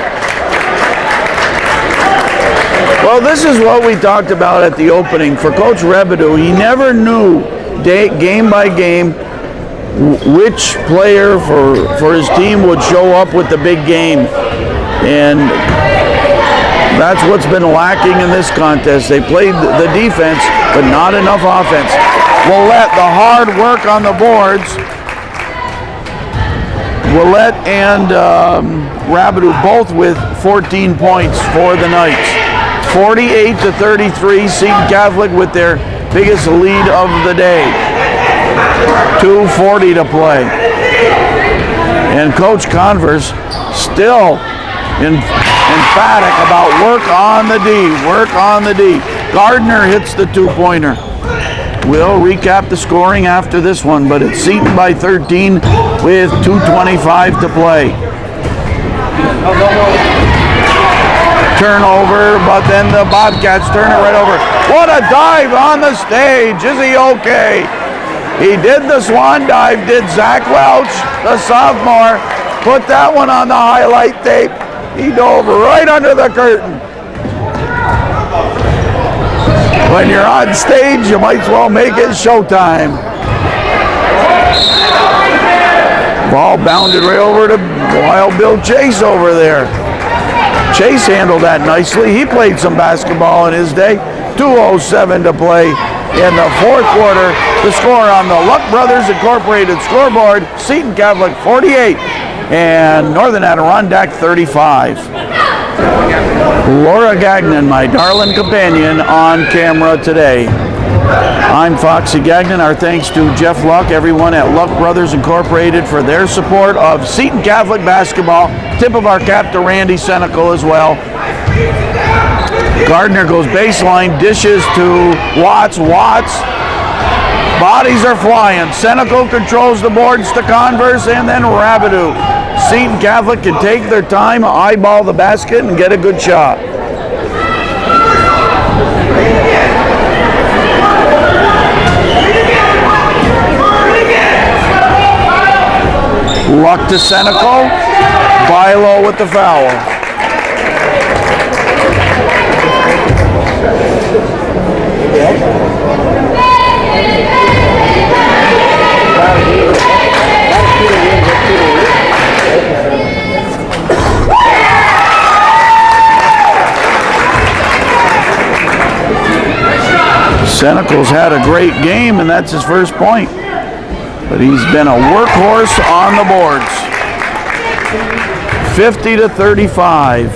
Well, this is what we talked about at the opening. For Coach Rabideau, he never knew game by game which player for his team would show up with the big game. And that's what's been lacking in this contest. They played the defense, but not enough offense. Willett, the hard work on the boards. Willett and Rabideau both with 14 points for the Knights. 48-33, Seton Catholic with their biggest lead of the day. 2:40 to play. And Coach Converse still emphatic about work on the D, work on the D. Gardner hits the two-pointer. We'll recap the scoring after this one, but it's Seton by 13 with 2:25 to play. Turnover, but then the Bobcats turn it right over. What a dive on the stage. Is he okay? He did the swan dive, did Zach Welch, the sophomore. Put that one on the highlight tape. He dove right under the curtain. When you're on stage, you might as well make it showtime. Ball bounded right over to Wild Bill Chase over there. Chase handled that nicely. He played some basketball in his day. 2:07 to play in the fourth quarter. The score on the Luck Brothers Incorporated scoreboard, Seton Catholic 48 and Northern Adirondack 35. Laura Gagnon, my darling companion, on camera today. I'm Foxy Gagnon. Our thanks to Jeff Luck, everyone at Luck Brothers Incorporated for their support of Seton Catholic basketball. Tip of our cap to Randy Senecal as well. Gardner goes baseline, dishes to Watts. Bodies are flying. Senecal controls the boards to Converse, and then Rabideau. Seton Catholic can take their time, eyeball the basket, and get a good shot. Luck to Senecal. Bilo with the foul. Senecal's had a great game, and that's his first point. But he's been a workhorse on the boards. 50-35.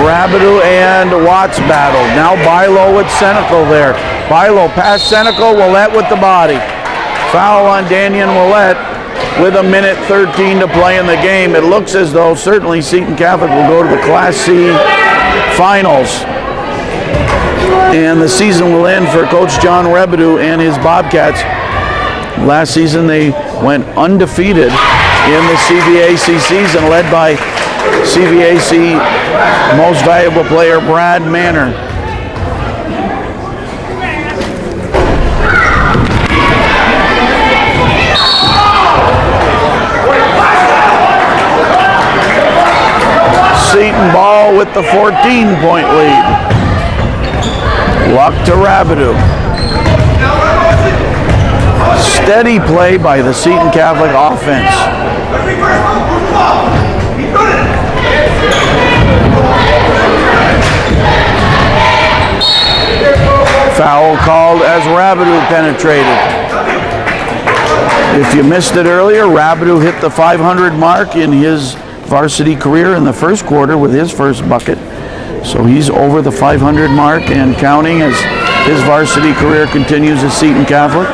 Rabideau and Watts battle. Now Bilo with Senecal there. Bilo past Senecal, Willett with the body. Foul on Daniel Willett with 1:13 to play in the game. It looks as though certainly Seton Catholic will go to the Class C finals. And the season will end for Coach John Rabideau and his Bobcats. Last season they went undefeated in the CVAC season, led by CVAC most valuable player Brad Manor. Seton ball with the 14-point lead. Luck to Rabideau. Steady play by the Seton Catholic offense. Foul called as Rabideau penetrated. If you missed it earlier, Rabideau hit the 500 mark in his varsity career in the first quarter with his first bucket. So he's over the 500 mark and counting as his varsity career continues at Seton Catholic.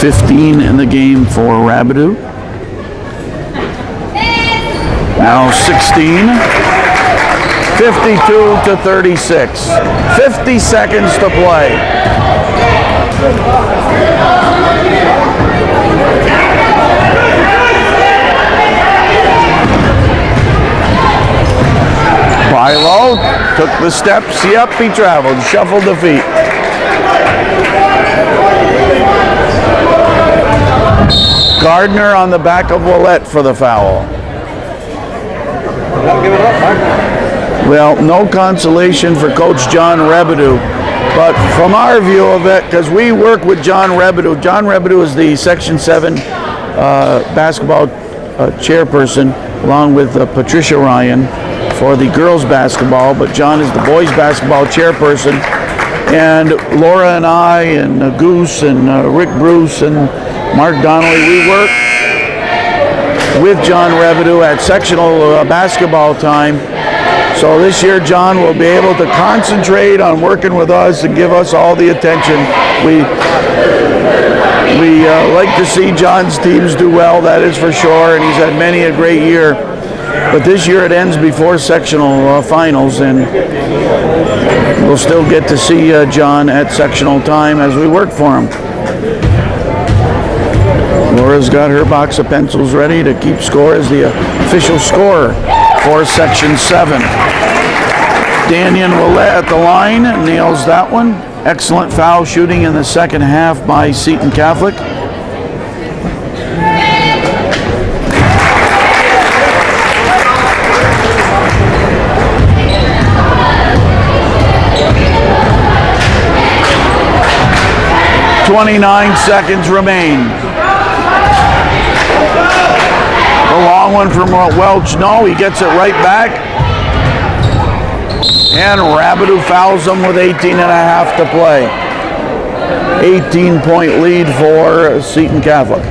$15 in the game for Rabideau. Now 16. 52-36. 50 seconds to play. Bilo took the steps. Yep, he traveled. Shuffled the feet. Gardner on the back of Willett for the foul. Don't give it up, Mike. Well, no consolation for Coach John Rabideau. But from our view of it, because we work with John Rabideau is the Section 7 basketball chairperson, along with Patricia Ryan for the girls basketball, but John is the boys basketball chairperson. And Laura and I and Goose and Rick Bruce and Mark Donnelly, we work with John Rabideau at sectional basketball time. So this year, John will be able to concentrate on working with us and give us all the attention. We like to see John's teams do well, that is for sure, and he's had many a great year. But this year it ends before sectional finals, and we'll still get to see John at sectional time as we work for him. Laura's got her box of pencils ready to keep score as the official scorer for Section 7. Daniel Willett at the line nails that one. Excellent foul shooting in the second half by Seton Catholic. .29 seconds remain. A long one from Welch. No, he gets it right back. And Rabideau fouls them with 18 and a half to play. 18-point lead for Seton Catholic.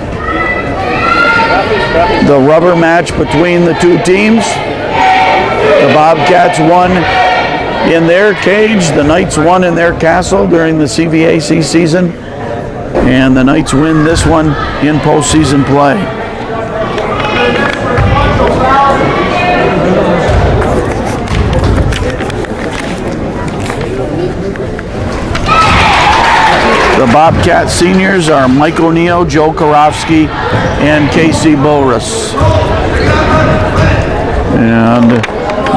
The rubber match between the two teams. The Bobcats won in their cage. The Knights won in their castle during the CVAC season. And the Knights win this one in postseason play. The Bobcat seniors are Mike O'Neill, Joe Karofsky, and Casey Bulris. And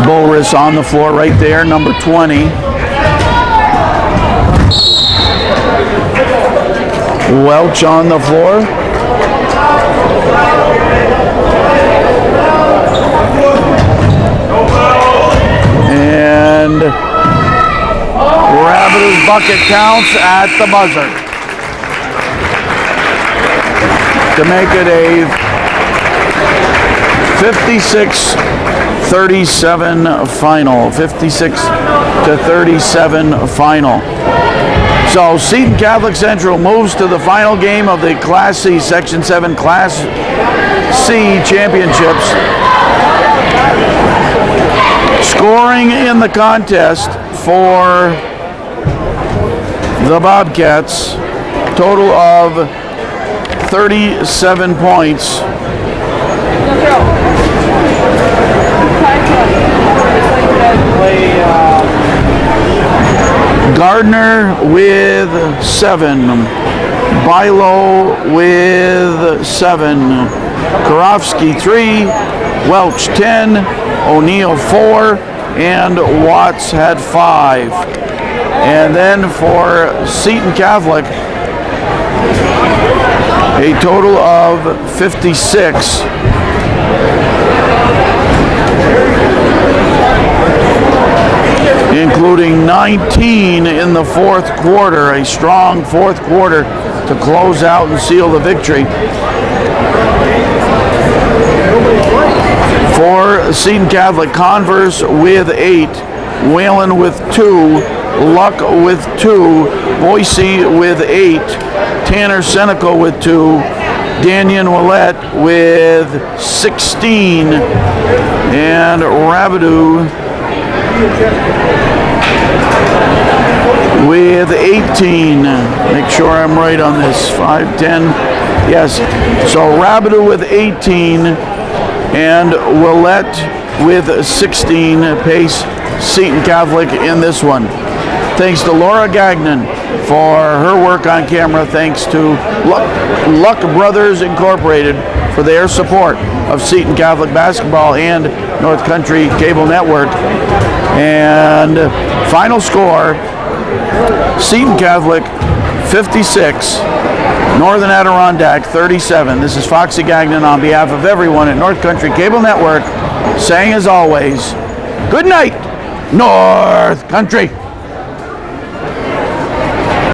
Bulris on the floor right there, number 20. Welch on the floor. And Rabideau's bucket counts at the buzzer to make it a 56-37 final. 56-37 final. So Seton Catholic Central moves to the final game of the Class C, Section 7 Class C championships. Scoring in the contest for the Bobcats, total of 37 points. Gardner with 7, Bilo with 7, Karofsky 3, Welch 10, O'Neill 4, and Watts had 5. And then for Seton Catholic, a total of 56. Including 19 in the fourth quarter, a strong fourth quarter to close out and seal the victory. For Seton Catholic, Converse with 8, Whalen with 2, Luck with 2, Boise with 8, Tanner Seneca with 2, Daniel Willett with 16, and Rabideau with 18. Make sure I'm right on this. 5, 10. Yes. So Rabideau with 18 and Willett with 16 pace Seton Catholic in this one. Thanks to Laura Gagnon for her work on camera. Thanks to Luck Brothers Incorporated for their support of Seton Catholic basketball and North Country Cable Network. And final score, Seton Catholic 56, Northern Adirondack 37. This is Foxy Gagnon on behalf of everyone at North Country Cable Network saying as always, good night, North Country.